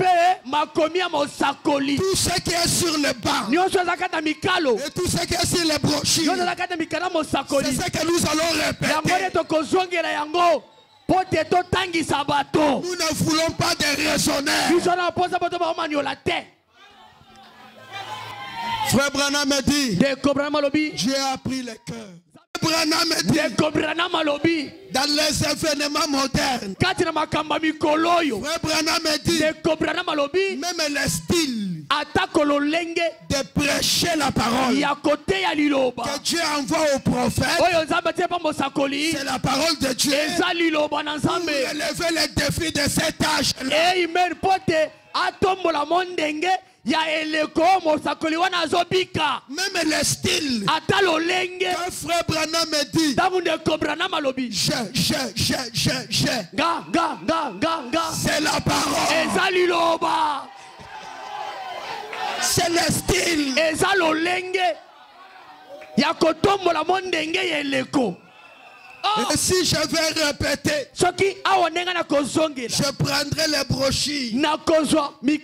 Tout ce qui est sur le banc et tout ce qui est sur les brochures, c'est ce que nous allons répéter. Nous ne voulons pas de raisonnaires. Frère Branham me dit, Dieu a pris le cœur. Branham me dit, dans les événements modernes, Frère Branham me dit, même le style de prêcher la parole que Dieu envoie aux prophètes, c'est la parole de Dieu pour relever les défis de cet âge. Amen. Même le style que Frère Branham me dit, c'est la parole. C'est le style. Et si je vais répéter, je prendrai les brochures et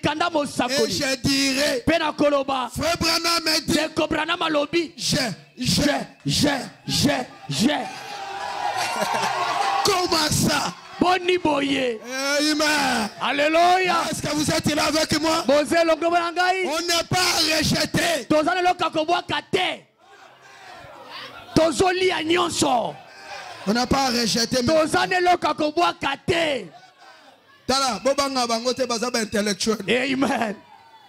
je dirai, Frère Branham me dit, comment ça? Amen. Est-ce que vous êtes là avec moi? On n'est pas rejeté. tozolia nyonso. On n'a pas rejeté. Tozane loka kobwa kate. Tala, bobanga bangote bazaba intellectuel. Amen.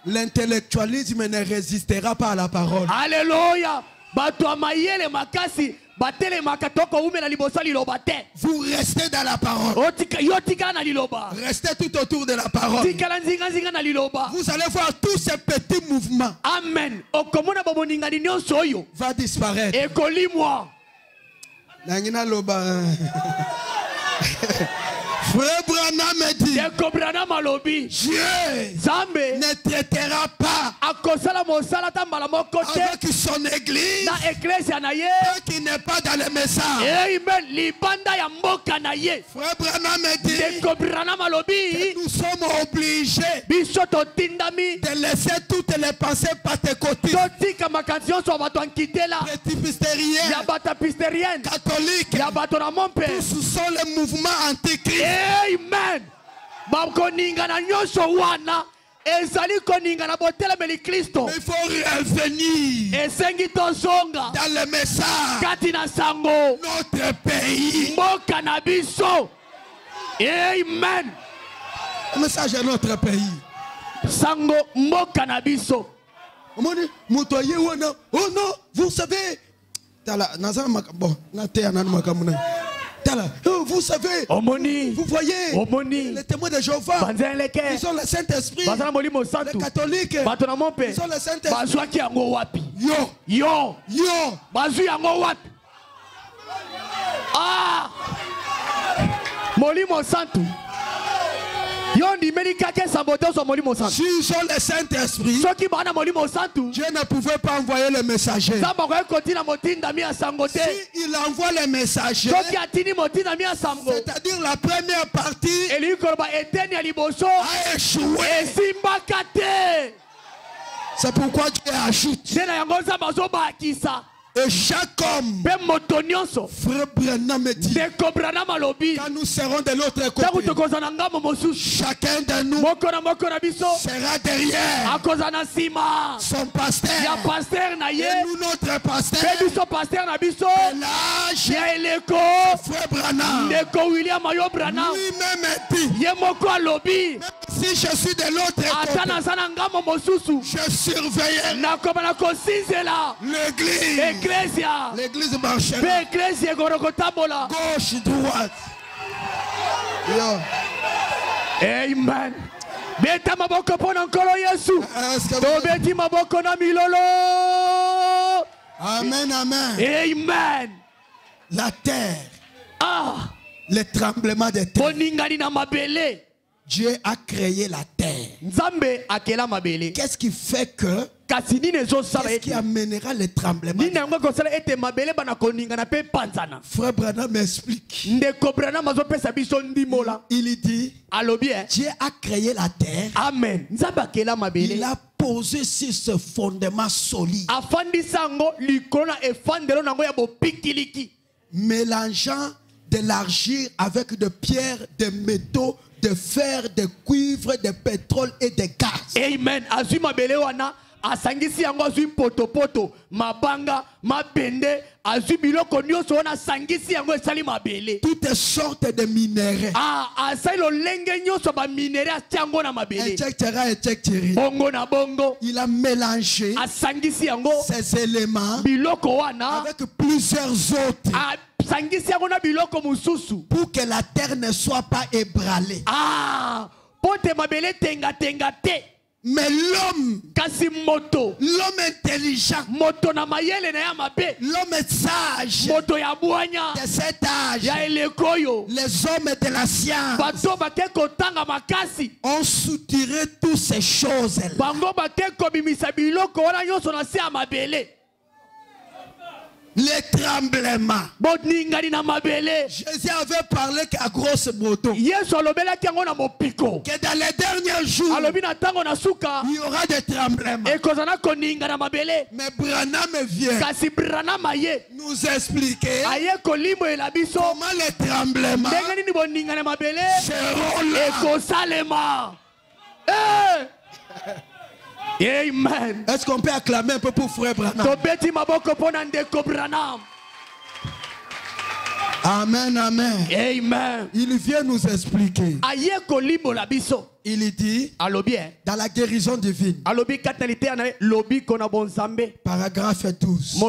L'intellectualisme ne résistera pas à la parole. Alléluia. Bato amayele makasi. Vous restez dans la parole. Restez tout autour de la parole. Vous allez voir tous ces petits mouvements. Amen. Va disparaître. Frère Branham dit, Dieu ne traitera pas avec son église tant qu'il n'est pas dans le message. Frère Branham dit que nous sommes obligés de laisser toutes les pensées pentecôtistes, presbytériens, catholiques, tous sont les mouvements antichrist. Amen. Bakoningana nyonso wana ezali koningana botela meli Kristo. Il faut revenir esengi tozonga dans le message. Kati na sango Notre pays. mboka na biso. Amen. Le message est notre pays. Sango mboka na biso. Oh non, vous savez. Bon, vous savez, vous voyez, les témoins de Jéhovah, ils ont le Saint-Esprit, les catholiques, ils ont le Saint-Esprit. Yo. Ah, Molimo Santo. S'ils ont le Saint-Esprit, Dieu ne pouvait pas envoyer le messager. S'il envoie le messager, c'est-à-dire la première partie a échoué. C'est pourquoi Dieu ajoute. Et chaque homme, frère Branham me dit, quand nous serons de l'autre côté, chacun de nous sera derrière son pasteur. Et nous, notre pasteur, frère Branham, lui-même dit, si je suis de l'autre côté, je surveillerai l'église. L'église marchera. Gauche, droite. Yo. Amen. Beta maboko pona nkolo Yesu. Tobeti maboko na milolo. Amen, amen. Amen. La terre. Le tremblement de terre. Poningani na mabele. Dieu a créé la terre. Nzambe akela mabele. Qu'est-ce qui fait que qu'est-ce qui amènera le tremblement? Frère Branham m'explique. Il dit, Dieu a créé la terre. Amen. Il a posé sur ce fondement solide, mélangeant de l'argile avec de pierres, de métaux, de fer, de cuivre, de pétrole et de gaz. Amen. Asangisi yango azui poto mabanga mabende azui biloko nyonso wana asangisi yango esali mabele toutes sortes de minéraux. Asali lolenge nyonso ba minéraux atiango na mabele bongo na bongo. Il a mélangé asangisi yango ces éléments biloko wana avec plusieurs autres asangisi yango na biloko mususu pour que la terre ne soit pas ébranlée. Pote mabele tenga te. Mais l'homme intelligent, l'homme sage de cet âge, les hommes de la science ont soutiré toutes ces choses là. Les tremblements. Jésus avait parlé qu'à grosse moto que dans les derniers jours il y aura des tremblements. Mais Branham vient nous expliquer comment les tremblements seront là. Amen. Est-ce qu'on peut acclamer un peu pour frère Branham? Amen, amen. Amen. Il vient nous expliquer. Il dit dans la guérison divine. Paragraphe 12.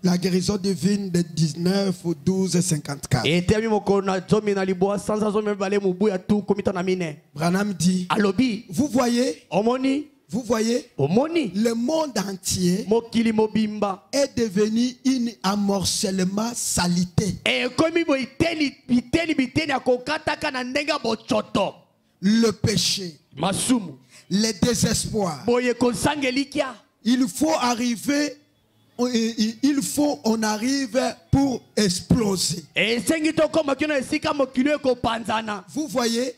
La guérison divine de 19 ou 12 54. Branham dit, vous voyez, le monde entier est devenu un amorcellement salité. Le péché, le désespoir. Il faut on arrive pour exploser. Vous voyez,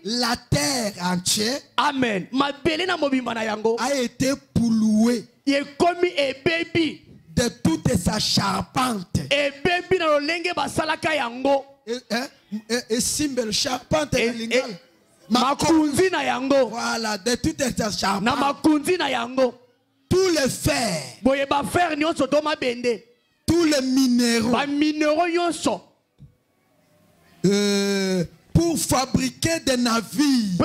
la terre entière a été polluée de toute sa charpente. Et symbole charpente. Voilà, de toute sa charpente. Tous les fers, tous les minéraux, pour fabriquer des navires.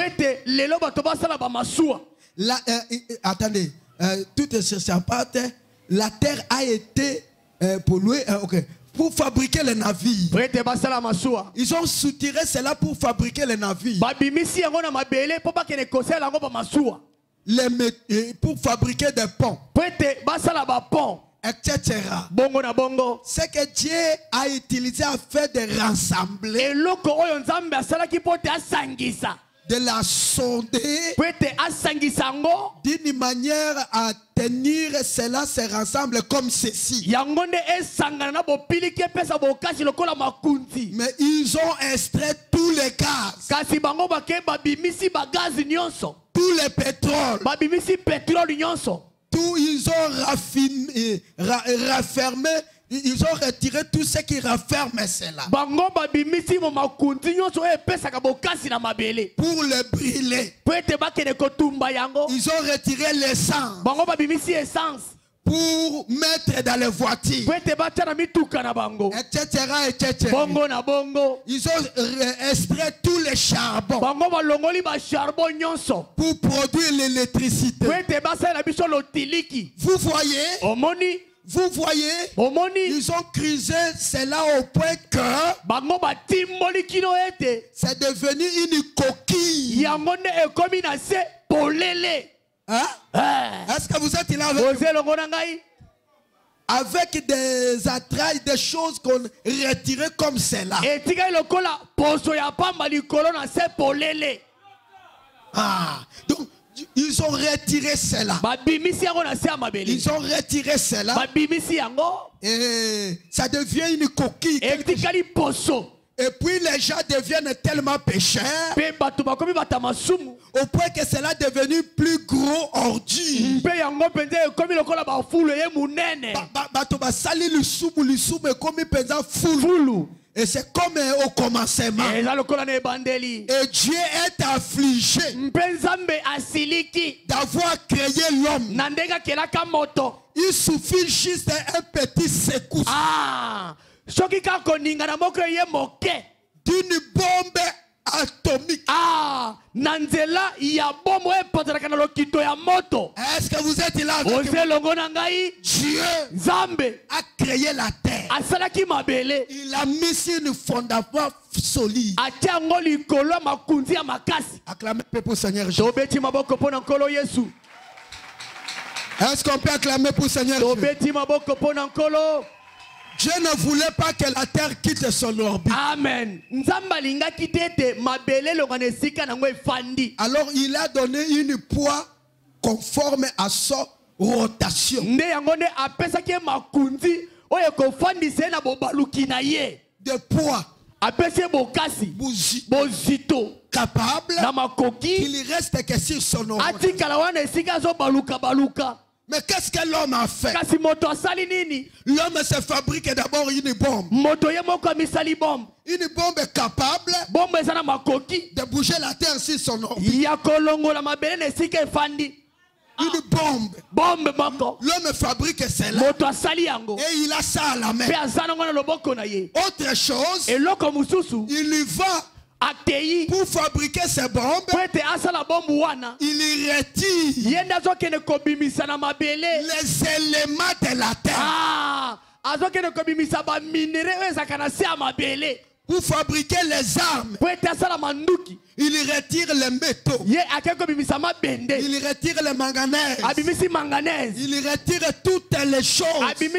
Attendez, toute cette partie, la terre a été polluée. Pour fabriquer les navires. Ils ont soutiré cela pour fabriquer les navires. Pour fabriquer des ponts, etc. C'est que Dieu a utilisé à faire de rassembler, de la sonder, d'une manière à tenir cela se rassemble comme ceci. Mais ils ont extrait tous les gaz, tous les pétroles, tout, ils ont raffermé, ils ont retiré tout ce qui rafferme cela pour le brûler. Ils ont retiré l'essence pour mettre dans les voitures, etc., etc. Ils ont extrait tous les charbons pour produire l'électricité. Vous voyez, ils ont creusé cela au point que c'est devenu une coquille. Hein? Est-ce que vous êtes là avec des entrailles, des choses qu'on retirait comme cela? Donc ils ont retiré cela. Ils ont retiré cela. Et ça devient une coquille. Et puis les gens deviennent tellement pécheurs au point que cela est devenu plus gros ordure. Et c'est comme au commencement. Et Dieu est affligé d'avoir créé l'homme. Il suffit juste un petit secousse d'une bombe atomique. Est-ce que vous êtes là avec Dieu a créé la terre. Il a mis une fondation solide. Acclamez pour Seigneur Jésus. Est-ce qu'on peut acclamer pour Seigneur Jésus? Dieu ne voulait pas que la terre quitte son orbite. Amen. Alors il a donné une poids conforme à sa rotation. De poids capable qu'il reste que sur son orbite. Mais qu'est-ce que l'homme a fait? L'homme se fabrique d'abord une bombe. Une bombe capable de bouger la terre sur son orbite. Une bombe. Bombe moko. L'homme fabrique celle-là. Moto asali yango. Et il a ça à la main. Pe azana ngona loboko na ye. Autre chose. Et loko mususu. Il y va. Atei. Pour fabriquer ces bombes. Pwete asala bombe wana. Il y retire. Yenda zokene kobimisa na mabele. Les éléments de la terre. Ah. Azokene kobimisa ba minere ezakana se amabele. Pour fabriquer les armes, il retire les métaux, il retire les manganèses, il retire toutes les choses, il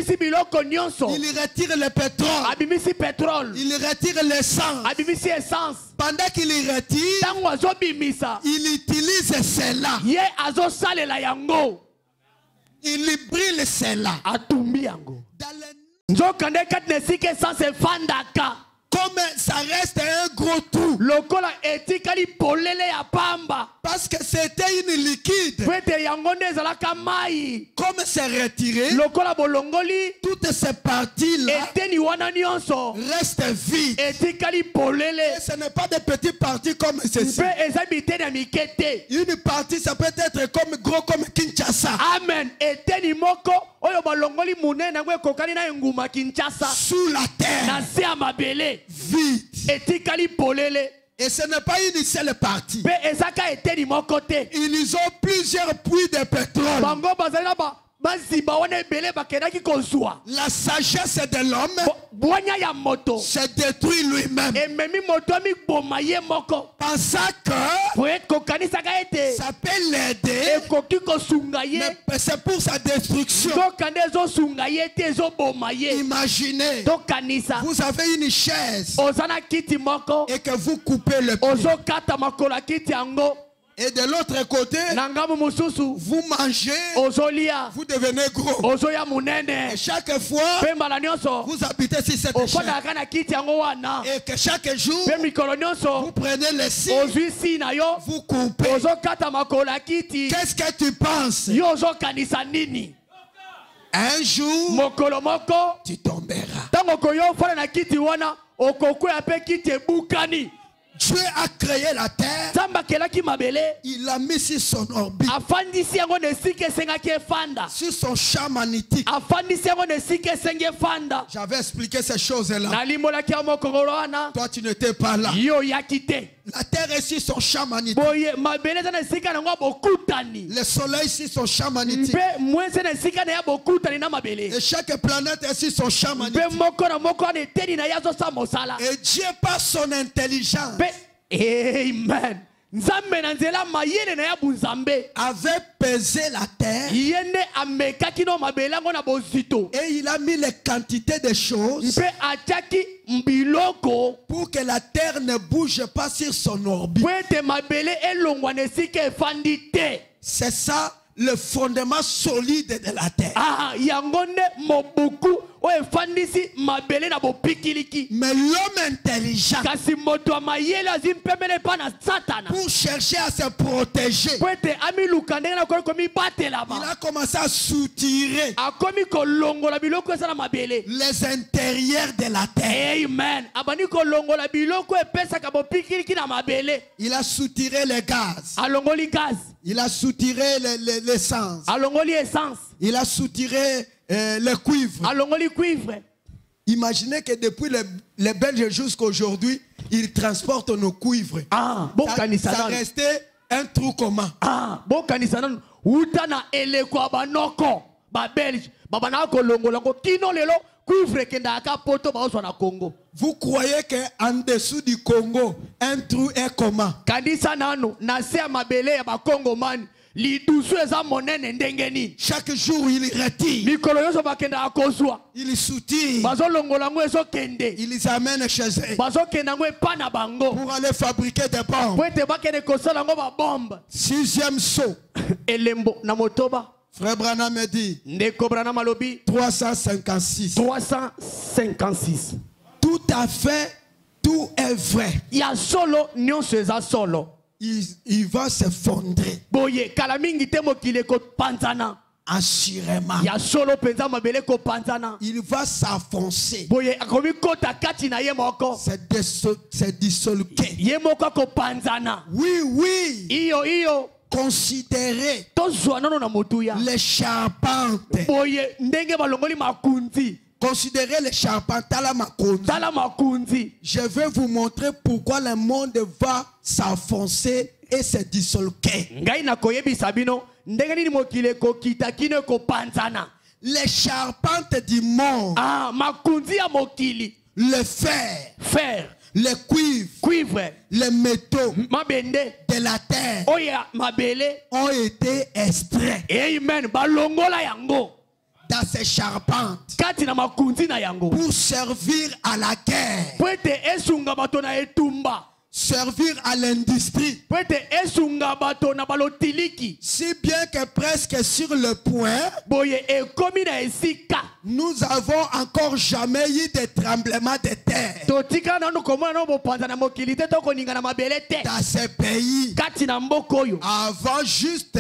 retire le pétrole, il retire l'essence. Pendant qu'il retire, il utilise celle-là. Il brille celle-là. Comme ça reste un gros trou. Parce que c'était une liquide. Comme c'est retiré, toutes ces parties-là restent vides. Et ce n'est pas des petites parties comme ceci. Une partie, ça peut être comme gros comme Kinshasa. Amen. Sous la terre. Vide. Et ce n'est pas une seule partie. Ils ont plusieurs puits de pétrole. La sagesse de l'homme se détruit lui-même. Pensant que ça peut l'aider, mais c'est pour sa destruction. Imaginez, vous avez une chaise et que vous coupez le pied. Et de l'autre côté, vous mangez, vous devenez gros. Et chaque fois, vous habitez sur cette chaise. Et que chaque jour, vous prenez le scie, vous coupez. Qu'est-ce que tu penses? Un jour, tu tomberas. Dieu a créé la terre. Il l'a mis sur son orbite. Sur son champ magnétique. J'avais expliqué ces choses-là. Toi, tu n'étais pas là. La terre est sur son champ magnétique. Le soleil sur son champ magnétique. Et chaque planète est sur son champ magnétique. Et Dieu, par son intelligence, Amen, avait pesé la terre. Et il a mis les quantités de choses pour que la terre ne bouge pas sur son orbite. C'est ça le fondement solide de la terre. Mais l'homme intelligent, pour chercher à se protéger, il a commencé à soutirer les intérieurs de la terre. Il a soutiré les gaz. Il a soutiré l'essence. Il a soutiré le cuivre. Imaginez que depuis les Belges jusqu'à aujourd'hui, ils transportent nos cuivres. Ça restait un trou commun. Vous croyez qu'en dessous du Congo, un trou est commun? Chaque jour il retire, il soutire, il les amène chez eux pour aller fabriquer des bombes. Sixième saut. Frère Branham me dit 356. Tout à fait, tout est vrai. Il va s'effondrer. Assurément. Il va s'enfoncer. C'est dissolué. Oui. considérez les charpentes. Considérez les charpentes. Je vais vous montrer pourquoi le monde va s'enfoncer et se disloquer. Les charpentes du monde. Le fer. Les cuivres, les métaux de la terre ont été extraits dans ces charpentes pour servir à la guerre, servir à l'industrie. Si bien que presque sur le point, nous avons encore jamais eu de tremblement de terre dans ces pays. Avant juste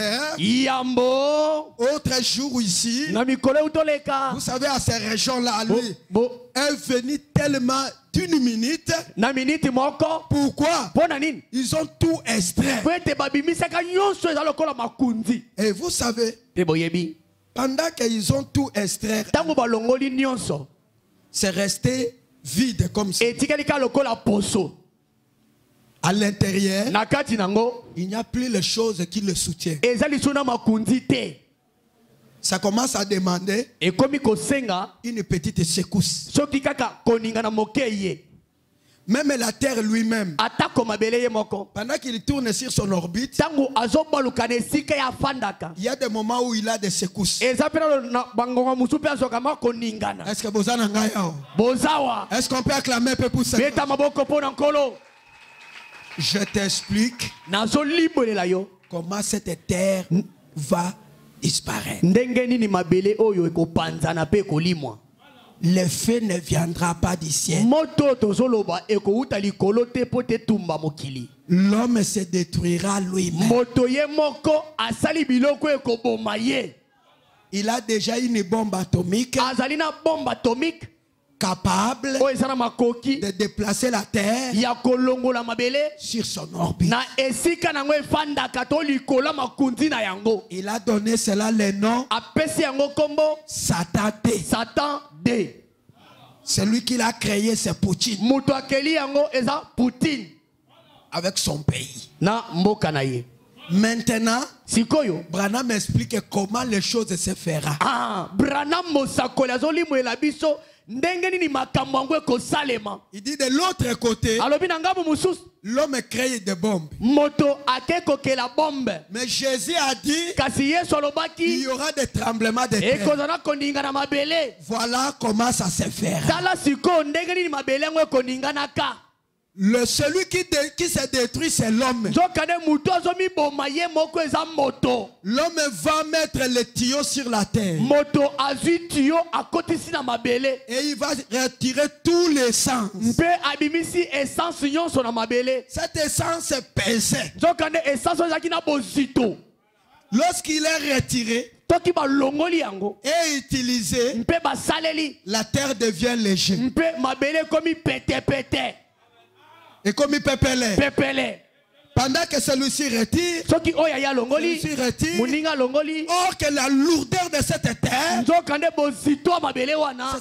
autre jour ici, vous savez, à ces régions-là, lui est venu tellement d'une minute. Pourquoi? Ils ont tout extrait. Et vous savez, pendant qu'ils ont tout extrait, c'est resté vide comme ça. À l'intérieur, il n'y a plus les choses qui le soutiennent. Ça commence à demander une petite secousse. Même la terre lui-même, pendant qu'il tourne sur son orbite, il y a des moments où il a des secousses. Est-ce que vous en avez? Est-ce qu'on peut acclamer un peu pour ça? Je t'explique comment cette terre va disparaître. Le feu ne viendra pas du ciel. L'homme se détruira lui-même. Il a déjà une bombe atomique capable de déplacer la terre sur son orbite. Il a donné cela le nom Satan D. Celui qui l'a créé, c'est Poutine. Avec son pays. Maintenant, Branham explique comment les choses se feront. Il dit de l'autre côté, l'homme crée des bombes. Mais Jésus a dit qu'il y aura des tremblements de terre. Voilà comment ça se fera. Celui qui se détruit, c'est l'homme. L'homme va mettre le tuyau sur la terre. Et il va retirer tout l'essence. Cette essence est pesée. Lorsqu'il est retiré et utilisé, la terre devient légère. Et comme il pépelait. Pendant que celui-ci retire, or que la lourdeur de cette terre, c'est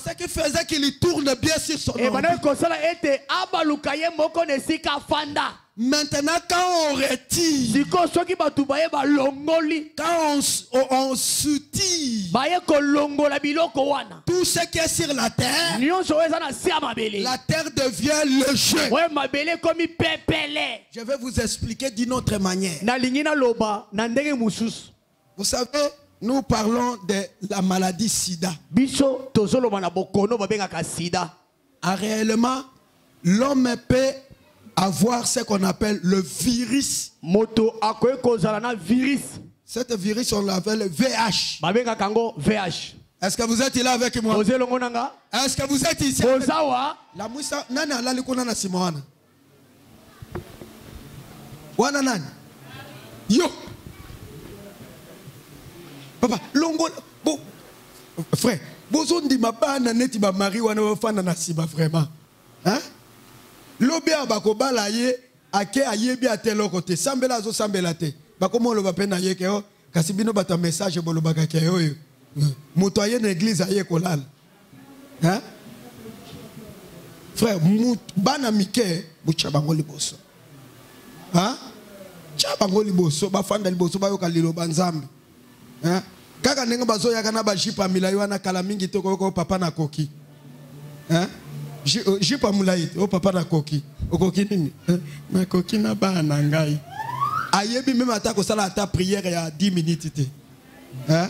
ce qui faisait qu'il tourne bien sur son orbite. Maintenant, quand on retire, quand on soutire tout ce qui est sur la terre devient le jeu. Je vais vous expliquer d'une autre manière. Vous savez, nous parlons de la maladie SIDA. Réellement, l'homme peut avoir ce qu'on appelle le virus. Cet virus, on l'appelle VH. Est-ce que vous êtes là avec moi? Est-ce que vous êtes ici? La moussa, nana la likuna na simona. Wana nani? Yo. Papa, longo bo frère, bozondi di mabana neti ba mari wana wafana na siba vraiment. Hein? Lobi abakobala ye ake ayebi ateloko te. Sambela zo sambela te. Bakomo lo bapena yeke o kasi bino bata message bolo bakake oyo. Moto aye na église aye kolala. Hein? Frère, bana mike bucha bango liboso. Hein? Cha bango liboso bafanda liboso bayoka lilo banzambe. Hein? Kaka ndenge bazo yaka na ba jipa milayo wana kala mingi to ko papa na koki. Hein? Jipa mulayi o papa na koki. Okoki nini? Na koki na bana ngai. Ayebi même ata ko sala ata prière ya 10 minutes te. Hein?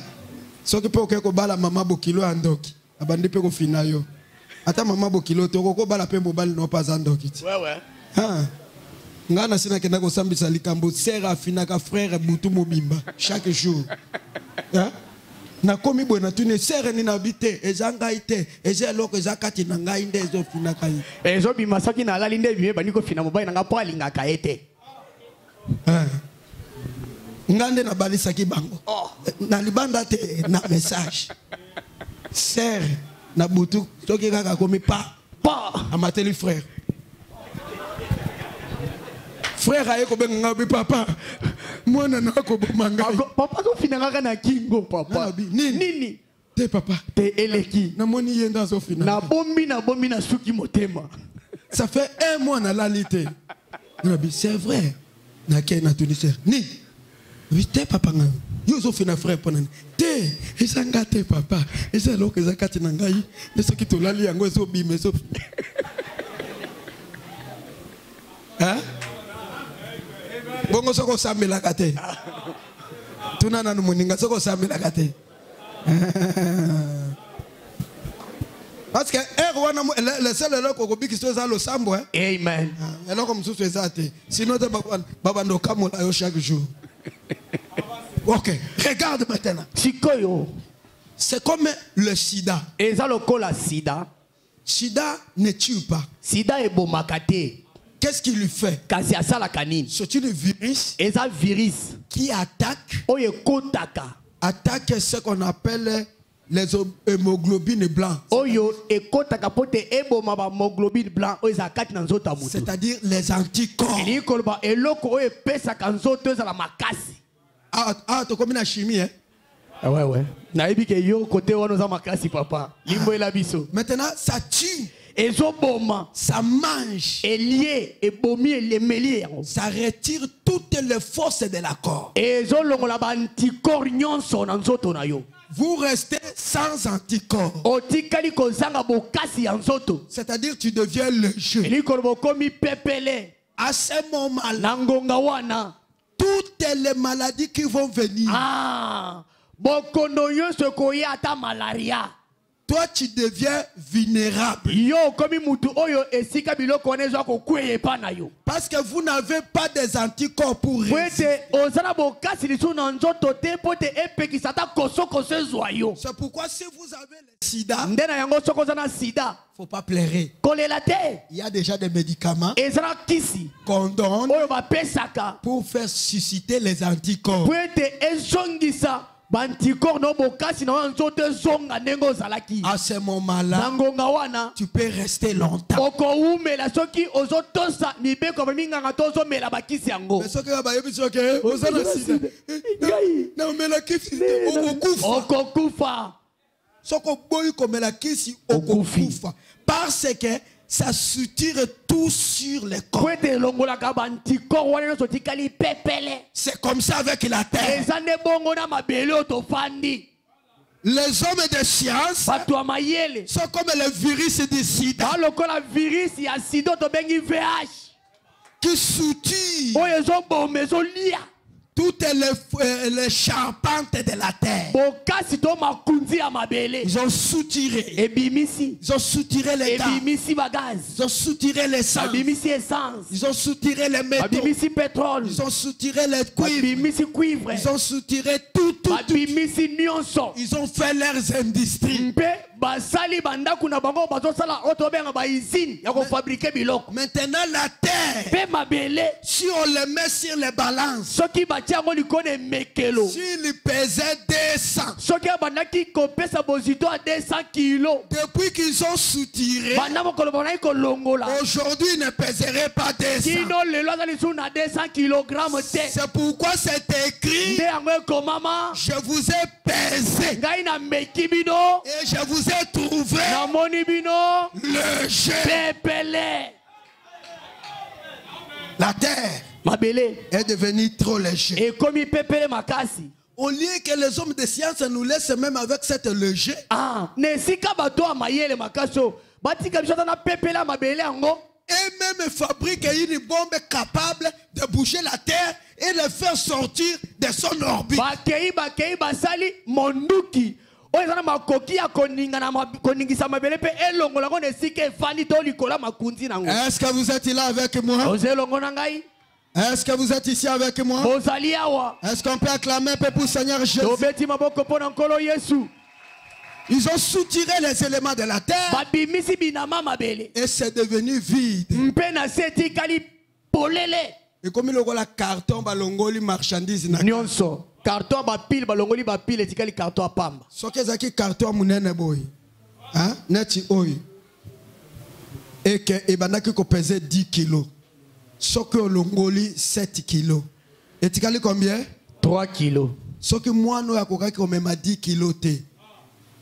Soki pe okeko bala mama bokilo andoki. Abandi pe ko finayo. Ata mama bokilo to ko bala pe mobali no pas andoki. Ouais ouais. Hein? Ngana sina kenda ko sambisa likambo sera finaka frère butu mobimba chaque jour. Hein? Na komi bona tune sere ni na bite ezanga ite eze loko ezakati na ngai nde ezo finaka yi. Ezo bima soki na lali nde biye bani ko fina mobali nga po alinga ka ete. Ngande na balisa ki bango. Na libanda te na message. Sere na butu soki kaka komi pa amateli frère. Frère aye ko benga bi papa. Mwana na ko bomanga. Papa ko finanga na kingo papa. Nini? Te papa. Te eleki. Na moni yenda zo fina. Na bombi na suki motema. Ça fait 1 mois na lalité. C'est vrai. Na ke na Tunisie. Ni. Oui te papa nga. Yo zo fina frère ponani. Te ezanga te papa. Eza loko ezakati na ngai. Neso ki to lali yango zo bime zo. Hein? Bongo soko sambela kate. Tunana no moninga soko sambela kate. Parce que le seul eloko ko biki soza lo sambo hein. Amen. Eloko msusu ezate. Sinon te baba ndo kamola yo chaque jour. OK, regarde maintenant. Chikoyo. C'est comme le sida. Ezalo kola sida. Sida ne tue pas. Sida e bomakate. Qu'est-ce qu'il lui fait? C'est une virus qui attaque ce qu'on appelle les hémoglobines blancs. C'est-à-dire les anticorps. Ah, tu comme une chimie, hein? Ouais, ouais. Maintenant, ça tue. Ça mange. Ça retire toutes les forces de la corps. Vous restez sans anticorps. C'est-à-dire tu deviens léger. À ce moment-là, toutes les maladies qui vont venir. Toi, tu deviens vulnérable. Parce que vous n'avez pas des anticorps pour résister. C'est pourquoi si vous avez le sida, il ne faut pas pleurer. Il y a déjà des médicaments qu'on donne pour faire susciter les anticorps. À ce moment-là, tu peux rester longtemps. Parce que ça soutire tout sur les corps. C'est comme ça avec la terre. Les hommes de science sont comme le virus du sida qui soutire toutes les charpentes de la terre. Ils ont soutiré. Ils ont soutiré les gaz. Ils ont soutiré l'essence. Ils ont soutiré les métaux. Ils ont soutiré les cuivres. Ils ont soutiré tout. Ils ont fait leurs industries. Maintenant la terre, si on le met sur les balances, S'il pesait 200. Depuis qu'ils ont soutiré, aujourd'hui il ne pèserait pas 200. C'est pourquoi c'est écrit: je vous ai pesé et je vous ai trouvé léger. La terre est devenue trop légère. Au lieu que les hommes de science nous laissent même avec cette légère, et même fabriquent une bombe capable de bouger la terre et le faire sortir de son orbite. Est-ce que vous êtes là avec moi? Est-ce que vous êtes ici avec moi? Est-ce qu'on peut acclamer un peu pour le Seigneur Jésus? Ils ont soutiré les éléments de la terre et c'est devenu vide. Et comme il y a la carton, balongoli marchandise na carton bapile balongoli bapile etikali carton apamba. Soki ezaki carton munene boy. Hein? Neti oy. Et que ebandaki ko peser 10 kilos. Soki olongoli 7 kilos. Etikali combien? 3 kilos. Soki mwana yakokaki komema 10 kilos te.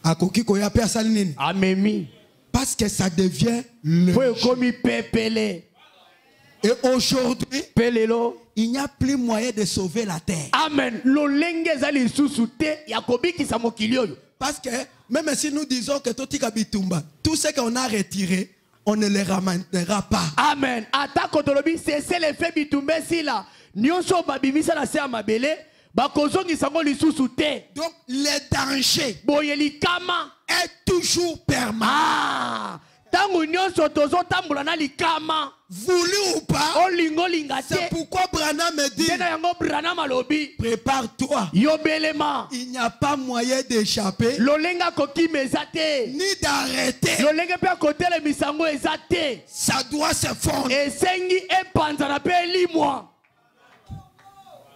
Akoki ko ya pe asali nini? Amemi. Parce que ça devient le. Et aujourd'hui, il n'y a plus moyen de sauver la terre. Amen. Parce que même si nous disons que tout ce qu'on a retiré, on ne les ramènera pas. Amen. Donc le danger est toujours permanent. Voulu ou pas, c'est pourquoi Branham me dit: prépare-toi. Il n'y a pas moyen d'échapper ni d'arrêter. Ça doit se fondre.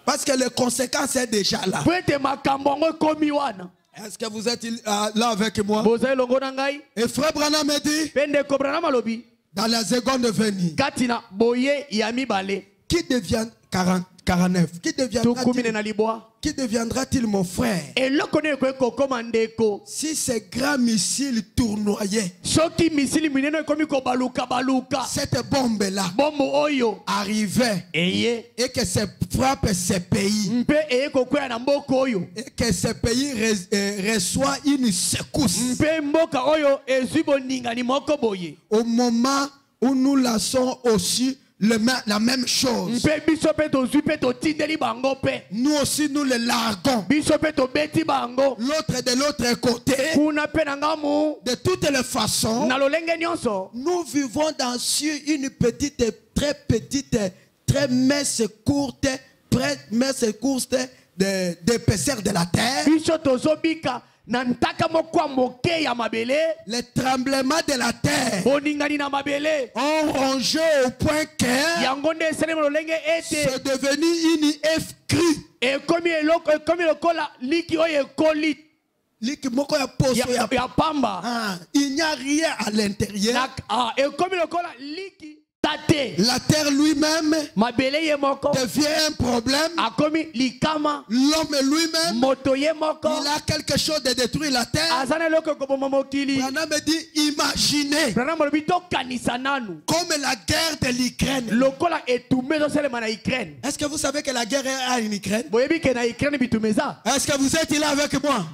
Parce que les conséquences sont déjà là. Est-ce que vous êtes là avec moi? Et frère Branham me dit: dans la seconde venue, qui devient 49? Qui deviendra-t-il mon frère? Si ces grands missiles tournoyaient, cette bombe-là arrivait et que ça frappe ces pays, et que ces pays reçoivent une secousse, au moment où nous laissons aussi la même chose, nous aussi nous les larguons, l'autre de l'autre côté. De toutes les façons, nous vivons dans une petite, très petite, très mince courte, d'épaisseur de la terre. Les tremblements de la terre ont rongé au point que c'est devenu une œuf crue. Il n'y a rien à l'intérieur. La terre lui-même devient un problème. L'homme lui-même, il a quelque chose de détruire la terre. Branham me dit: imaginez comme la guerre de l'Ukraine. Est-ce que vous savez que la guerre est en Ukraine? Est-ce que vous êtes là avec moi?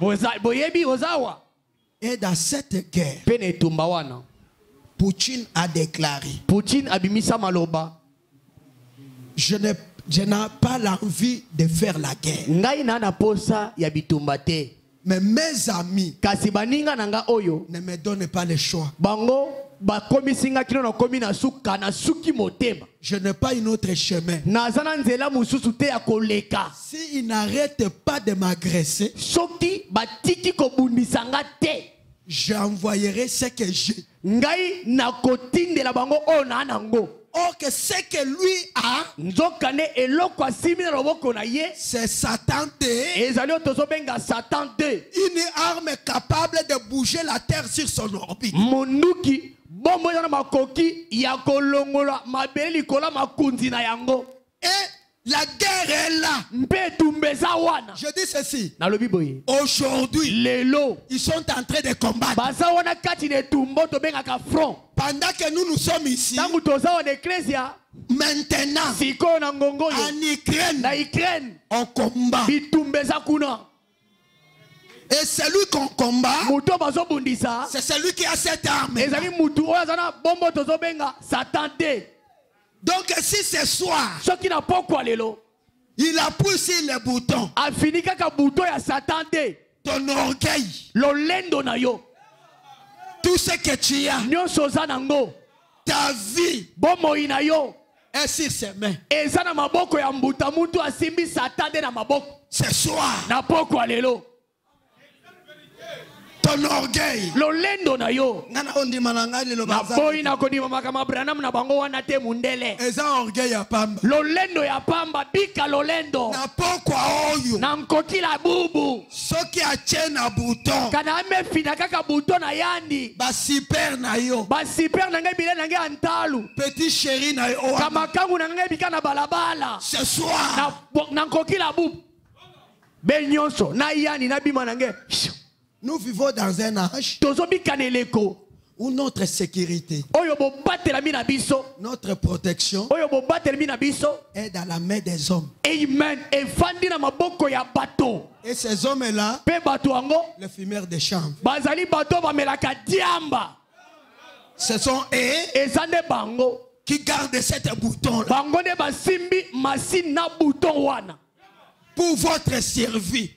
Et dans cette guerre, Poutine a déclaré: je n'ai pas l'envie de faire la guerre. Mais mes amis ne me donnent pas le choix. Je n'ai pas un autre chemin. S'ils n'arrêtent pas de m'agresser, j'envoyerai ce que j'ai. Or que ce que lui a, c'est Satan 2. Une arme capable de bouger la terre sur son orbite. Et la guerre est là. Je dis ceci. Aujourd'hui, ils sont en train de combattre. Pendant que nous sommes ici, maintenant, en Ukraine, on combat. Et celui qu'on combat, c'est celui qui a cette arme. Donc si ce soir, il appuie sur le bouton, ton orgueil, tout ce que tu as, ta vie est sur ses mains. Ce soir, ton orgueil, petit chéri na yo, ce soir, nous vivons dans un âge où notre sécurité, notre protection est dans la main des hommes. Et ces hommes-là, les fumeurs de chambre, ce sont eux qui gardent cette bouton-là pour votre service.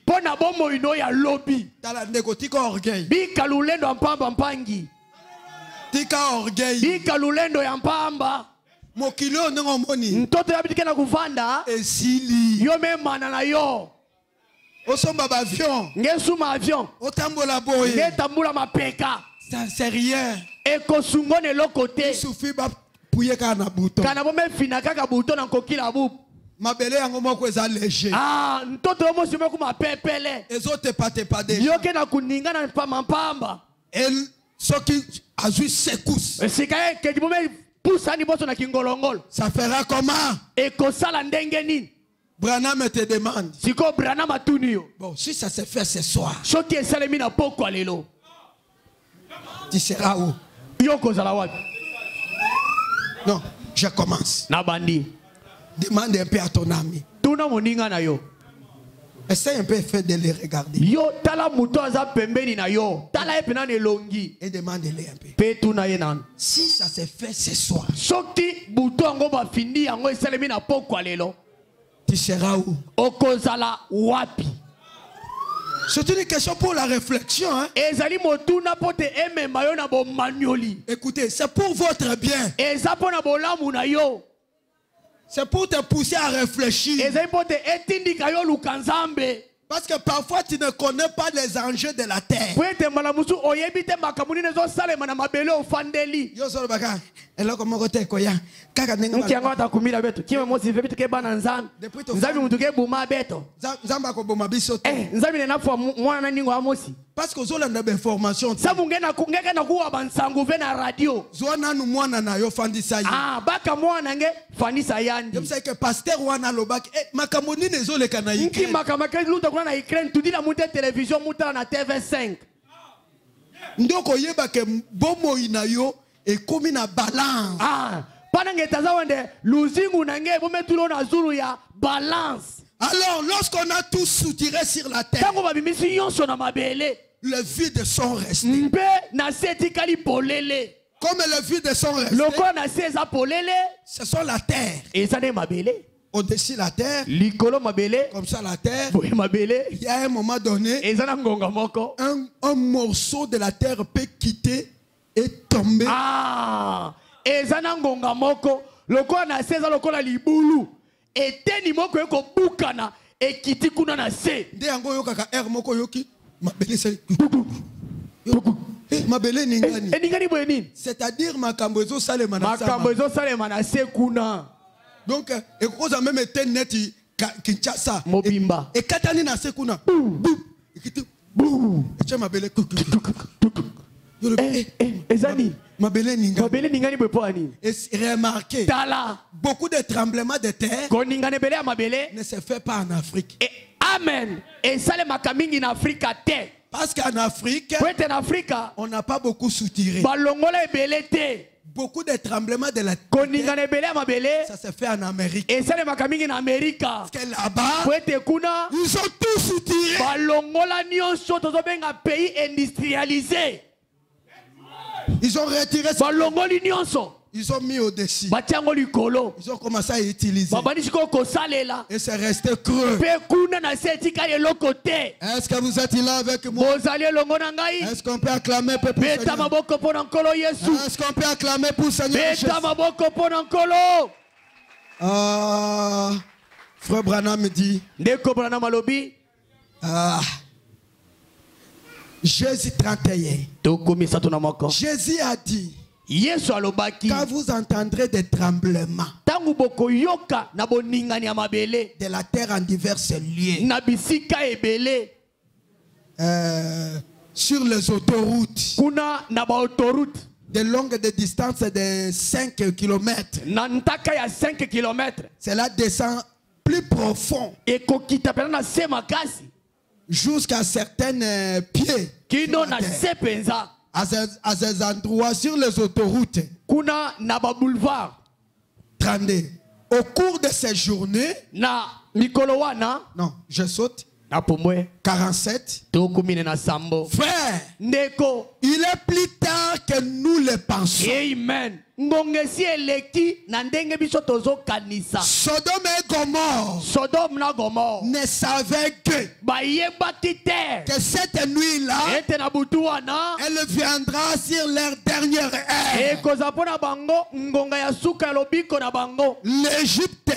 Dans la négotique orgueil. Tika orgueil. Mokilo nongomoni. Esili. Osomba avion. Otambola boye. Ça c'est rien. Il suffit de pouiller kana bouton. Mabele yango moko eza léger. Ah, ntoto mo sime kuma pepele. Ezote pate pade. Yoke na kuninga na pamba. El soki azui secousse. Sikaye ke dibome poussa ni boso na kingolongol. Ça fera comment? Ekosala ndenge nini? Branham te demande. Siko Branham atuni yo. Bon, si ça se fait ce soir. Soki esalemi na poko alelo. Tu seras où? Yoko zala wapi? Non, je commence. Na bandi. Demande un peu à ton ami. Essaye un peu de les regarder. Et demande-les un peu. Si ça se fait ce soir, tu seras où? C'est une question pour la réflexion. Hein? Écoutez, c'est pour votre bien. C'est pour te pousser à réfléchir. Parce que parfois tu ne connais pas les enjeux de la terre. Parce que vous avez des informations. Ah, baka mwana nge fanisa yandi. Je sais que pasteur wana lobak makamoni nezole kana yike. Makamaka luta kuna na Ukraine tu dis la monter télévision monter na TV5. Ndoko yeba ke bomo inayo e komi na balance. Ah, pana ngetaza wende luzingu na nge bometulo na zulu ya balance. Alors lorsqu'on a tous soutiré sur la terre, les vides sont restés. Comme les vides sont restés, ce sont la terre. Au-dessus de la terre, comme ça la terre, il y a un moment donné, un morceau de la terre peut quitter et tomber. Ah, eteni moko yoko bukana ekiti kuna na se nde yango yokaka air moko yoki mabele se Mabele ningani. Ningani boyeni. C'est-à-dire makambo ezo salema na sama. Makambo ezo salema na sekuna. Donc ekoza même été net Kinshasa. Mobimba. Et katani na sekuna. Ekiti. Eche mabele. Ezani. Mabele ningani. Mabele ningani bopoani. Et remarquez. Tala. Beaucoup de tremblements de terre. Ko ningane bele mabele. Ne se fait pas en Afrique. Amen. Et ça les makamingi en Afrique te. Parce qu'en Afrique, on n'a pas beaucoup soutiré. Beaucoup de tremblements de la terre, ça se fait en Amérique. Et ça les makamingi en Amérique. Parce que là-bas, ils ont tout soutiré. Pays industrialisé. Ils ont retiré ça. Ils ont mis au-dessus. Ils ont commencé à utiliser. Et c'est resté creux. Est-ce que vous êtes là avec moi? Est-ce qu'on peut acclamer pour Seigneur? Est-ce qu'on peut acclamer pour Seigneur? Frère Branham me dit. Jésus 31. Jésus a dit. Quand vous entendrez des tremblements de la terre en divers lieux, sur les autoroutes, de longues distances de 5 km, cela descend plus profond jusqu'à certains pieds. À ces endroits sur les autoroutes, kuna na ba boulevard 32. Au cours de ces journées, na mikolo wana, non, je saute. 47. Frère, Neko, il est plus tard que nous le pensons. Amen. Sodome et Gomorrhe ne savaient que cette nuit-là, elle viendra sur leur dernière ère. L'Égypte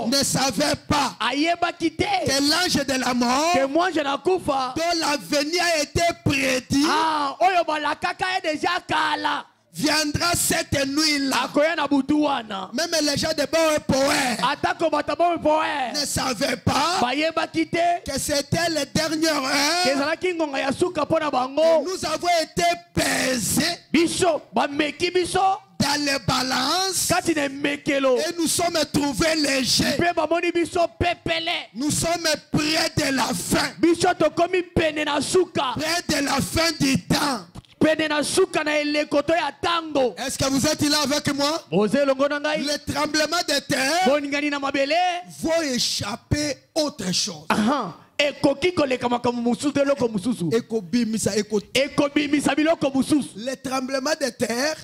ne savait pas que l'ange de la mort dont l'avenir a été prédit viendra cette nuit-là. Même les gens de bon poètes ne savaient pas que c'était la dernière heure. Nous avons été pesés dans les balances et nous sommes trouvés légers. Nous sommes près de la fin. Près de la fin du temps. Est-ce que vous êtes là avec moi? Le tremblement de terre vont échapper autre chose. Le tremblement de terre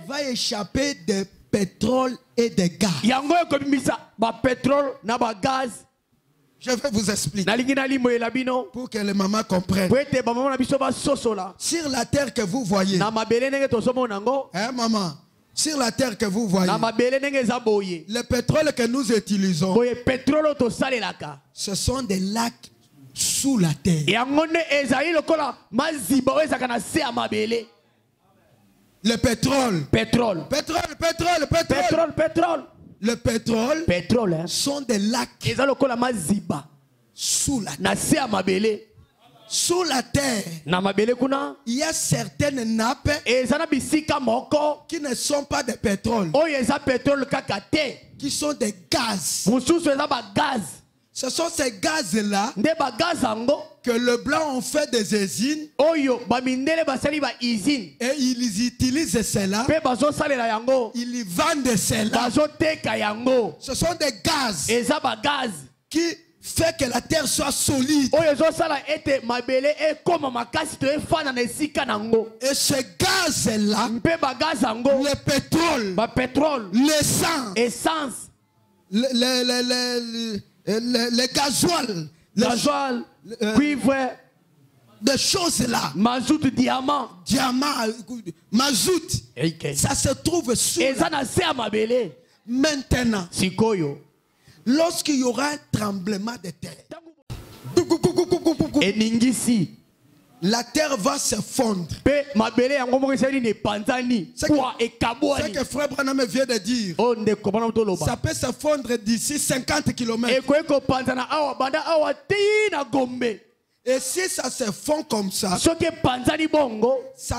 va échapper de pétrole et de gaz. Je vais vous expliquer pour que les mamans comprennent. Sur la terre que vous voyez, hein, maman, sur la terre que vous voyez, le pétrole que nous utilisons, ce sont des lacs sous la terre. Le pétrole. Le pétrole, hein, sont des lacs sous la terre. Sous la terre, il y a certaines nappes qui ne sont pas de pétrole, qui sont des gaz. Ce sont ces gaz-là que le blanc ont fait des usines et ils utilisent cela. Ils vendent cela. Ce sont des gaz qui fait que la terre soit solide. Et ce gaz-là, le pétrole, l'essence, le gasoil, cuivre, des choses là, mazout, diamant, mazout, ça se trouve sous la terre. Maintenant, lorsqu'il y aura un tremblement de terre, la terre va se fondre. Ce que Frère Branham vient de dire, ça peut se fondre d'ici 50 km. Et si ça se fond comme ça, ça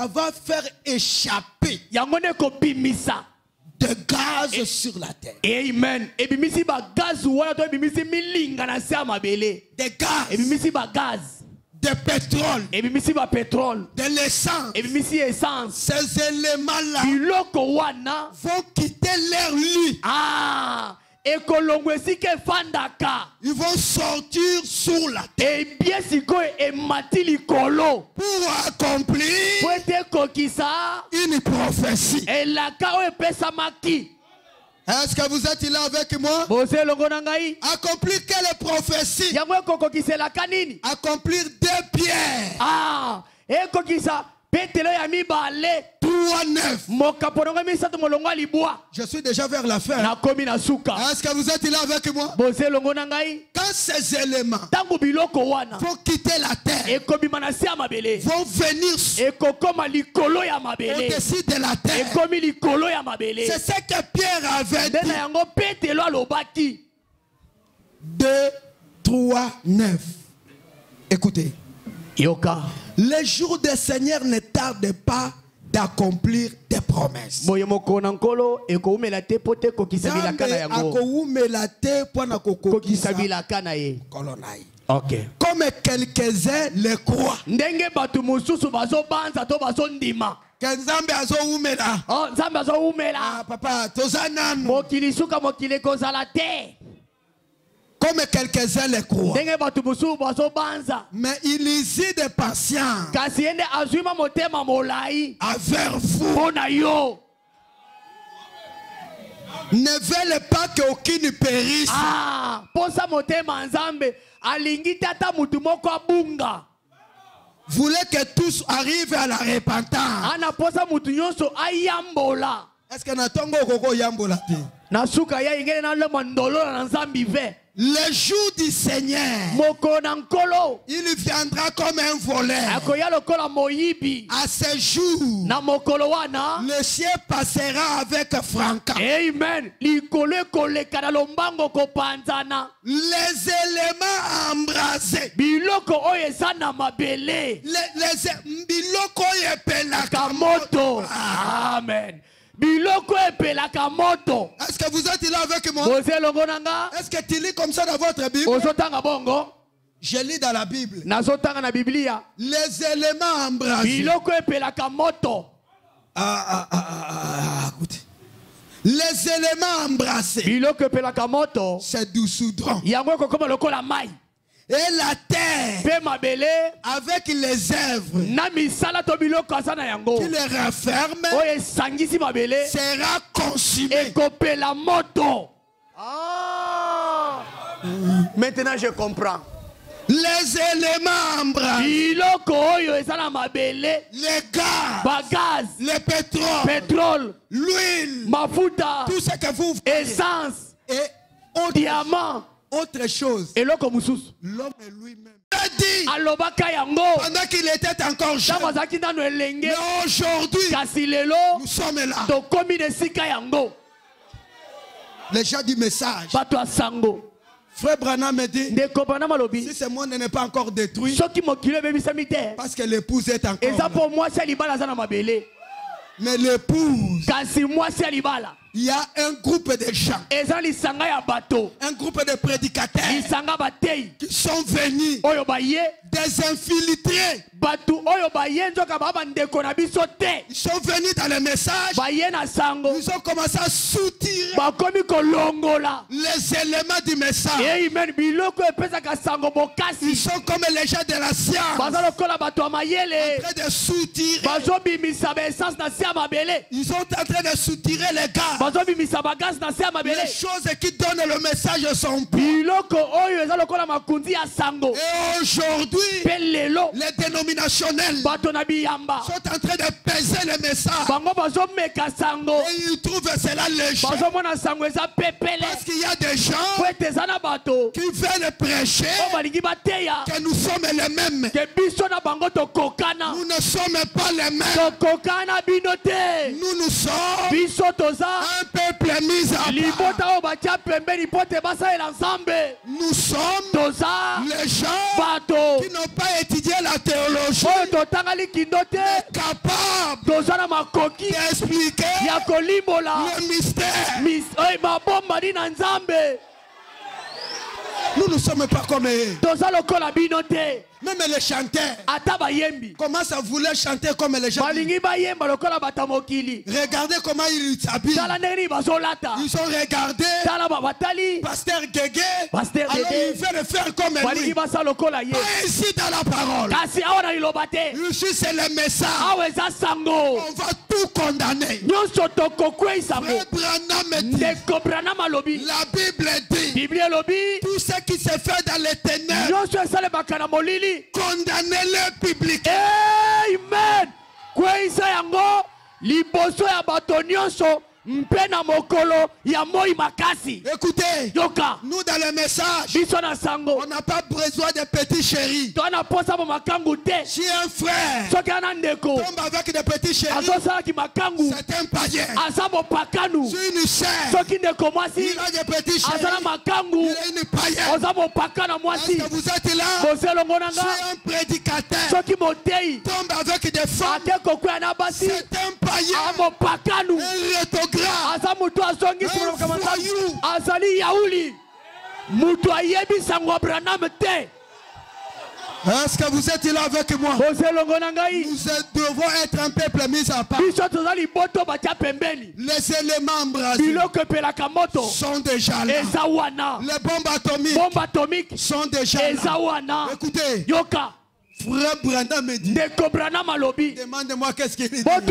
va faire échapper de gaz sur la terre. Amen. Des gaz. De pétrole, de l'essence. Ces éléments-là vont quitter leur lit. Ils vont sortir sur la terre pour accomplir une prophétie. Est-ce que vous êtes là avec moi? Accomplir quelle prophétie? Accomplir 2 Pierre. 3:9. Je suis déjà vers la fin. Est-ce que vous êtes là avec moi? Quand ces éléments vont quitter la terre, vont venir au-dessus de la terre, c'est ce que Pierre avait dit. 2, 3, 9. Écoutez. Les jours du Seigneur ne tardent pas d'accomplir des promesses. Okay. Comme quelques-uns le croient. Papa, comme quelques-uns le croient. Mais il ici de patience avec vous. Ne veulent pas qu'aucune périsse. Voulez que tous arrivent à la repentance. Est-ce que Natongo Koko Yambola? Le jour du Seigneur, il viendra comme un voleur. À ce jour, le ciel passera avec fracas. Amen. Les éléments embrasés. Amen. Est-ce que vous êtes là avec moi? Est-ce que tu lis comme ça dans votre Bible? Je lis dans la Bible. Les éléments embrasés. Écoutez. Les éléments embrasés. C'est du soudron. Et la terre, avec les œuvres qui les renferment, sera consumée. Maintenant je comprends. Les éléments embrasés, les gaz, le pétrole, l'huile, tout ce que vous voyez, essence, et diamant. Autre chose, l'homme lui-même a dit pendant qu'il était encore jeune, mais aujourd'hui nous sommes là. Les gens du message, Frère Branham me dit, si ce monde n'est pas encore détruit, parce que l'épouse est encore là. Mais l'épouse, il y a un groupe de gens, un groupe de prédicateurs qui sont venus désinfiltrer. Ils sont venus dans le message. Ils ont commencé à soutirer les éléments du message. Ils sont comme les gens de la science, en train de soutirer. Ils sont en train de soutirer les gars. Les choses qui donnent le message sont pures. Et aujourd'hui, les dénominationnels sont en train de peser les messages. Et ils trouvent cela léger. Parce qu'il y a des gens qui veulent prêcher que nous sommes les mêmes. Nous ne sommes pas les mêmes. Nous sommes un peuple mis à part. Nous sommes les gens qui n'ont pas étudié la théologie, mais capables d'expliquer le mystère. Nous ne sommes pas comme eux. Même les chanteurs commencent à vouloir chanter comme les gens. Regardez comment ils s'habillent. Ils ont regardé Pasteur Guégué. Alors ils veulent faire comme lui. Pas ici dans la parole. Ici c'est le message. On va tout condamner. La Bible dit tout ce qui se fait dans les ténèbres, condamnez-le public. Amen. Kweisa yango liboso ya bato nyonso mpena mokolo ya moi makasi. Écoutez, yoka, nous dans le message, on n'a pas besoin de petits chéris. Si un frère tombe avec des petits chéris, c'est un païen. Si une sœur, il a des petits chéris, il est une païenne. Est-ce que vous êtes là? Si un prédicateur tombe avec des femmes, c'est un païen. Est-ce que vous êtes là avec moi? Nous devons être un peuple mis à part. Les éléments embrasés sont déjà là. Les bombes atomiques sont déjà là. Écoutez, Frère Branham me dit. Demande-moi qu'est-ce qu'il dit. Frère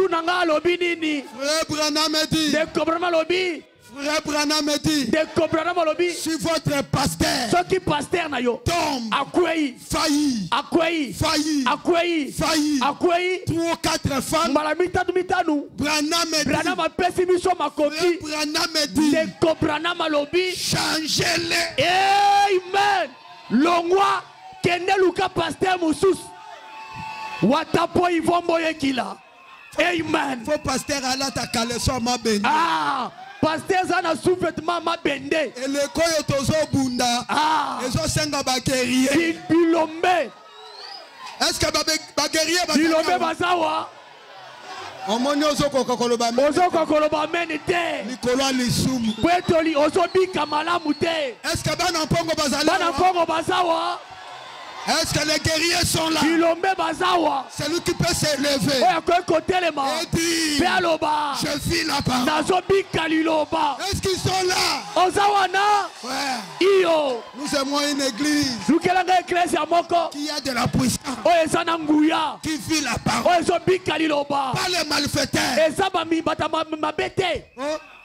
Branham me dit. Frère Branham me dit. Si votre pasteur tombe, faillit, 3 ou 4 femmes, Branham me dit. Changez-les. Amen. Longwa kende luka pasteur musus watapo ivombo yekila. Amen. Faut pasteur ala ta kaleso ma bende. Pasteur zana sous-vêtement ma bende. Et le koyo tozo bunda. Ezo senga ba guerrier. Bilombe. Est-ce que ba guerrier ba Bilombe bazawa? Omoni ozoko kokoloba me. Ozoko koloba mene te. Nikolo lisumu. Kwetoli ozobika malamu te. Est-ce que bana mpongo bazala? Bana mpongo bazawa? Est-ce que les guerriers sont là? C'est lui qui peut s'élever et dire je vis la parole. Est-ce qu'ils sont là? Ouais. Nous aimons une église qui a de la puissance, qui vit la parole, pas les malfaiteurs.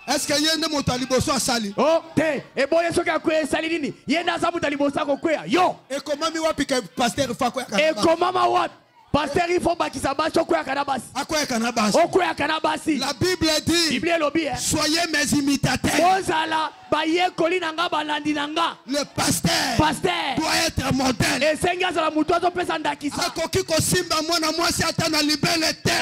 Est-ce qu'il y a un mot taliboso à Sali? Oh, te. Et bon, est-ce qu'il y a quoi Sali nini? Il y a un sabu taliboso à quoi? Yo. Et comment mi wapi que pasteur fa quoi? Et comment ma wat? Pasteur il faut bakisa bacho quoi kanabas? À quoi kanabas? Oh quoi kanabasi? La Bible dit. Bible lobby. Soyez mes imitateurs. Ozala baye kolina nga balandi nanga. Le pasteur doit être modèle. Et senga za la mutozo pesa ndakisa. Akoki ko simba mwana mwasi atana libele te.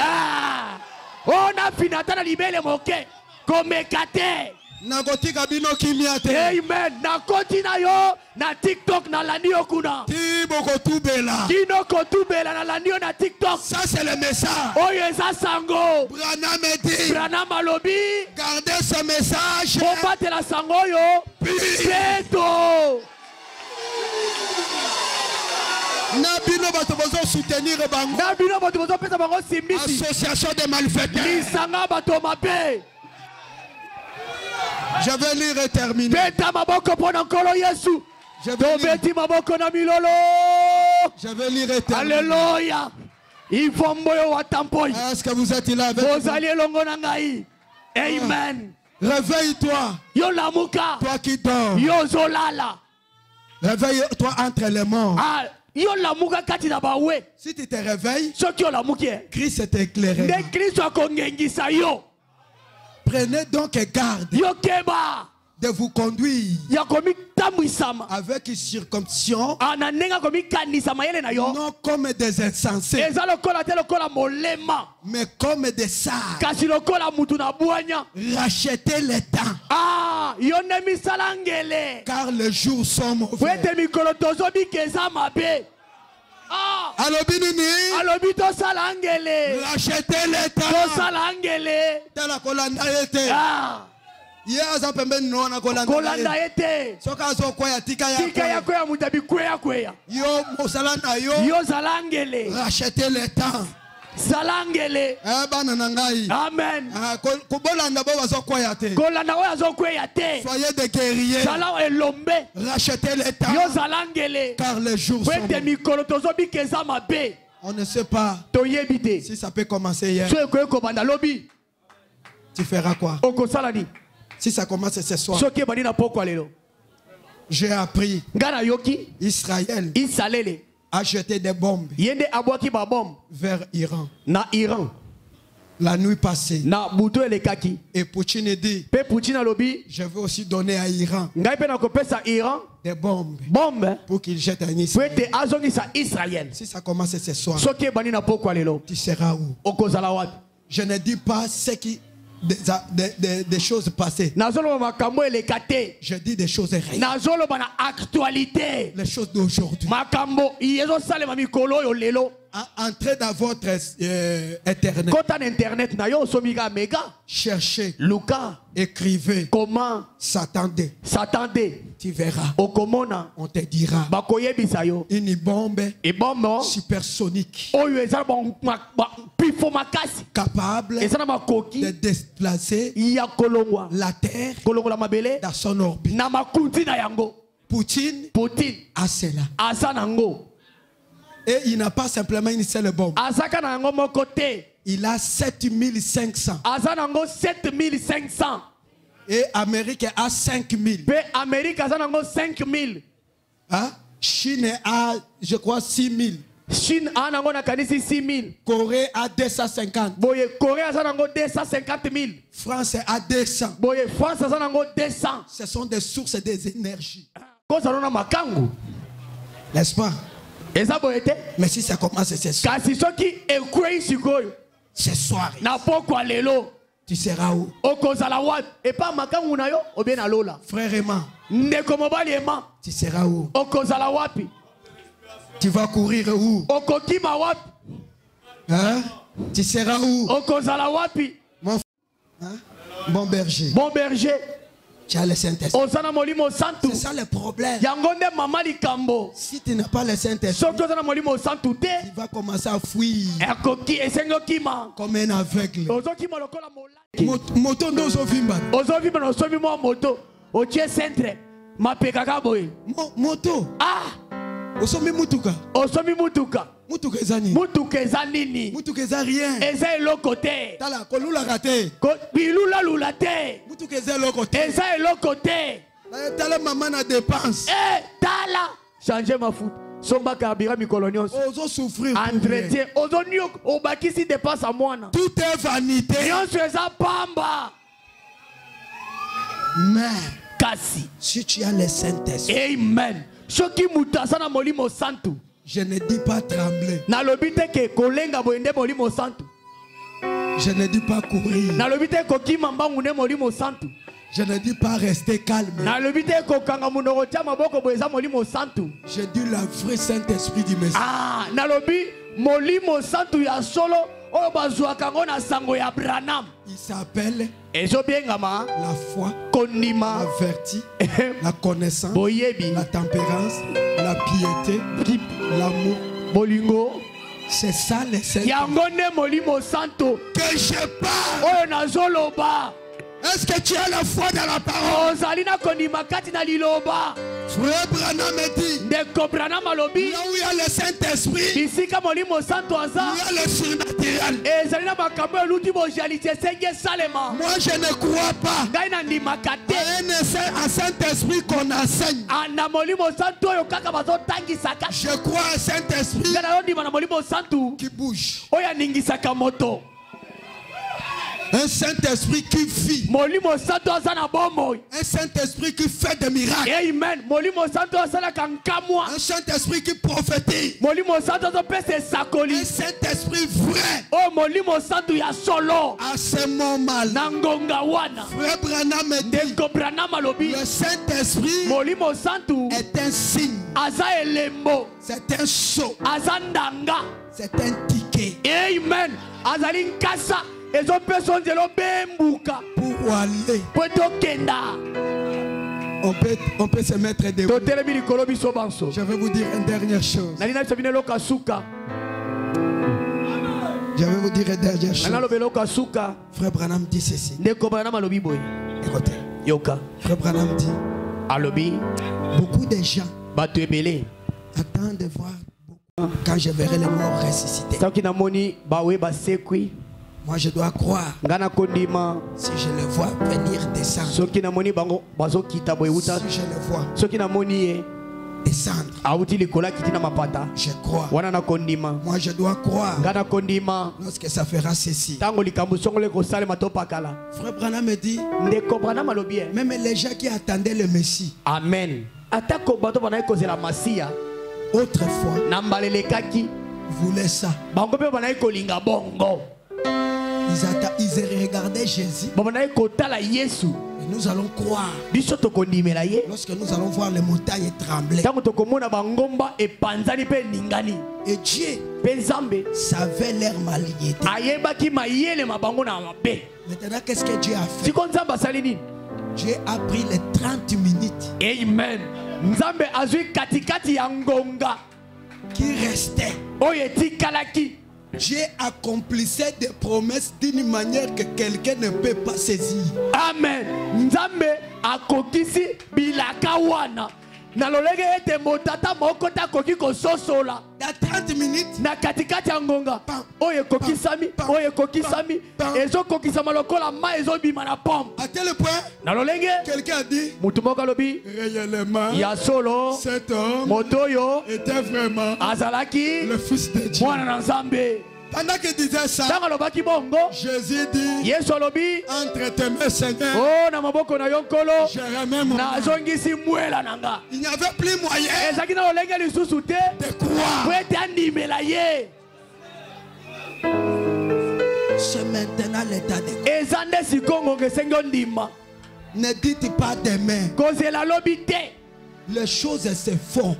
On a fini atana libele moke. Komekate. Nagotika bino kimiate. Amen. Nakoti na yo na TikTok na landio kuna. Tiboko tubela. Kino kotubela na landio na TikTok. Ça c'est le message. Oyo eza sango. Branham dit. Branham alobi. Gardez ce message. Combattre la sango yo. Peto. Nabino bato bozo soutenir bango. Nabino bato bozo pesa bango simbisi. Association des malfaiteurs. Lisanga bato mabe. Je vais lire et terminer. Je vais lire et terminer. Alléluia. Est-ce que vous êtes là avec moi? Amen. Réveille-toi. Yo lamuka. Toi qui dors. Yo zolala. Réveille-toi entre les morts. Ah, yo lamuka kati na bawe. Si tu te réveilles, Soki yo lamuki. Christ t'éclairera. Ne Christ akongengisa yo. Prenez donc garde Yo keba. de vous conduire avec circoncision, non comme des insensés, mais comme des sages. Rachetez les temps, car les jours sont mauvais. Rachetez les temps. Kolanda ete tika yako ya mutabi kweya yo zalangele rachetez le temps zalangele amen kolanda oyo azokweya te soyez des guerriers zala elombe rachetez le temps yo zalangele car les jours sont mauvais. Mikolo tozobikeza mabe on ne sait pas si ça peut commencer hier. Tu feras quoi? Si ça commence ce soir, j'ai appris Israël a jeté des bombes vers Iran. La nuit passée. Et Poutine dit, je veux aussi donner à Iran des bombes pour qu'il jette en Israël. Si ça commence ce soir, tu seras où? Je ne dis pas ce qui des choses passées. Je dis des choses réelles. Les choses d'aujourd'hui. Entrez dans votre internet. Cherchez. Écrivez. Comment? S'attendez. Tu verras. On te dira. Une bombe supersonique. Capable de déplacer la terre dans son orbite. Poutine a cela. Et il n'a pas simplement une seule bombe. Il a 7500. Et Amérique a 5000. Hein? Chine a, je crois, 6000. Chine a 6000. Corée a 250. Corée a 250 000. France a 200. France a 200. Ce sont des sources des énergies. N'est-ce pas? Mais si ça commence ce soir, tu seras où? Frère Emma, tu seras où? Tu vas courir où? Hein? Tu seras où? Mon hein? Bon berger. Tu as le Saint-Esprit. C'est ça le problème. Si tu n'as pas le Saint-Esprit, tu vas commencer à fuir comme un aveugle. Moto moto. Ah. Osomi mutuka. Mutuka ezani. Mutuka eza rien. Eza eloko te. Tala kolula kate. Bilula te. Mutuka eza eloko te. Eza eloko te. Tala maman na dépense. Tala. Changer ma foot. Somba carburant mikolonios. Ozo souffrir. Entretien. Ozo nyok. Obakisi dépense à moi. Tout est vanité. Nyonso eza pamba. Mais kasi. Si tu as le Saint-Esprit. Amen. Shoki mutasana molimo santu. Je ne dis pas trembler. Na lobite ke kolenga boende molimo santu. Je ne dis pas courir. Na lobite ko kimamba ngune molimo santu. Je ne dis pas rester calme. Na lobite ko kanga munoro tia maboko boeza molimo santu. Je dis la vraie Saint-Esprit du Messie. Ah, na lobi molimo santu ya solo oyo bazwaka ngo na sango ya Branham. Il s'appelle la foi, Konima, la vertu, la connaissance, Boyebi, la tempérance, la piété, l'amour, Bolingo. C'est ça les saints. Yangone molimo santo. Que je parle. Oyo nazoloba. Est-ce que tu as la foi dans la parole? Frère Branham me dit, là où il y a le Saint-Esprit, il y a le surnaturel. Moi je ne crois pas à un Saint-Esprit qu'on enseigne. Je crois à un Saint-Esprit qui bouge. Un Saint-Esprit qui vit. Un Saint-Esprit qui fait des miracles. Amen. Un Saint-Esprit qui prophétise. Un Saint-Esprit vrai. À ce moment-là, Frère Branham me dit, le Saint-Esprit est un signe. C'est un sceau. C'est un ticket. Amen. Pour aller. On peut se mettre debout. Je vais vous dire une dernière chose. Je vais vous dire une dernière chose. Frère Branham dit ceci. Écoutez. Frère Branham dit, beaucoup de gens attendent de voir quand je verrai les morts ressuscités. Moi je dois croire. Si je le vois venir descendre. Si je le vois descendre. Je crois. Moi je dois croire. Lorsque ça fera ceci. Frère Branham me dit, même les gens qui attendaient le Messie. Amen. Autrefois, voulaient ça. Ils regardaient Jésus. Et nous allons croire. Lorsque nous allons voir les montagnes trembler. Et Dieu savait leur malignité. Maintenant, qu'est-ce que Dieu a fait? Dieu a pris les 30 minutes. Amen. Qui restait. Dieu accomplissait des promesses d'une manière que quelqu'un ne peut pas saisir. Amen. Nzambe akokisi bilakawana. Nalolege ete motata mokota koki kososola. Dans 30 minutes. Na katikati ya ngonga. Oye kokisami, oye kokisami. Ezo kokisama lokola ma ezo bima na pomme. À tel point. Nalolege. Quelqu'un a dit. Mutumoka lobi. Réellement. Ya solo. Cet homme. Motoyo. Était vraiment. Azalaki. Le fils de Dieu. Mwana na Nzambe. Pendant qu'il disait ça, Jésus dit, entre tes mains, Seigneur, je remets mon âme. Il n'y avait plus moyen de croire. C'est maintenant l'état de croire. Ne dites pas demain. Les choses se font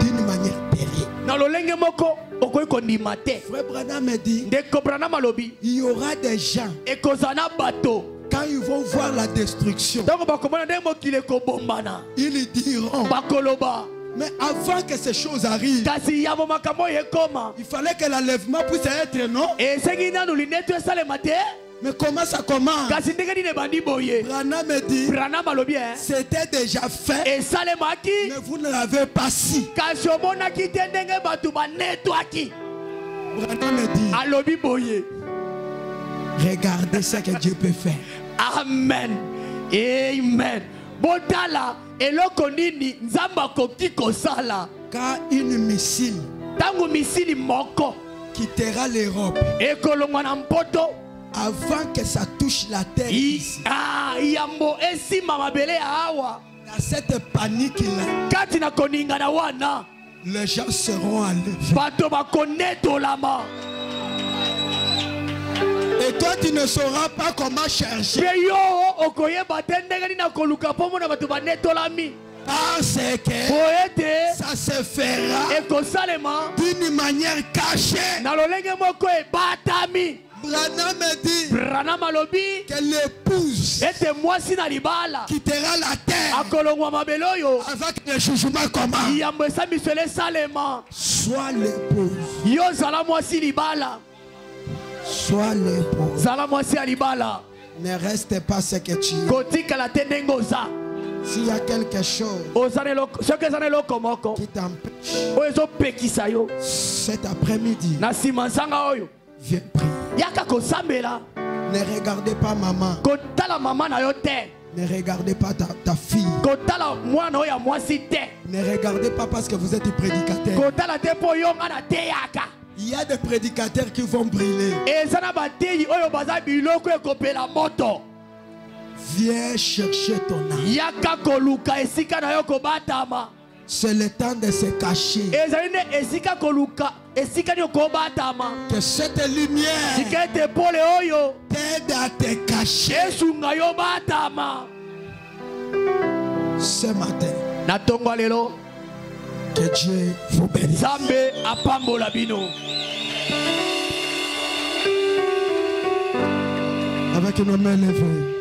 d'une manière terrible. Frère Branham me dit, il y aura des gens, quand ils vont voir la destruction, ils diront, mais avant que ces choses arrivent, il fallait que l'enlèvement puisse être, non? Mais comment ça commence? Branham me dit, c'était déjà fait, mais vous ne l'avez pas su. Branham me dit, regardez ce que Dieu peut faire. Amen. Amen. Botala eloko nini nzamba koki kosala Quand une missile quittera l'Europe, avant que ça touche la terre ici, dans cette panique là, les gens seront enlevés. Et toi tu ne sauras pas comment chercher. Parce que ça se fera d'une manière cachée. Branham me dit que l'épouse quittera la terre avec le jugement commun. Soit l'épouse, Sois libre. Zala mwasi alibala. Ne reste pas ce que tu es. Kotika la tenengoza. S'il y a quelque chose qui t'empêche cet après-midi, viens prier. Ne regardez pas maman. Ne regardez pas ta fille. Ne regardez pas parce que vous êtes prédicateur. Il y a des prédicateurs qui vont brûler. Viens chercher ton âme. C'est le temps de se cacher. Que cette lumière t'aide à te cacher. Ce matin, que Dieu vous bénisse. Avec nos mains levées.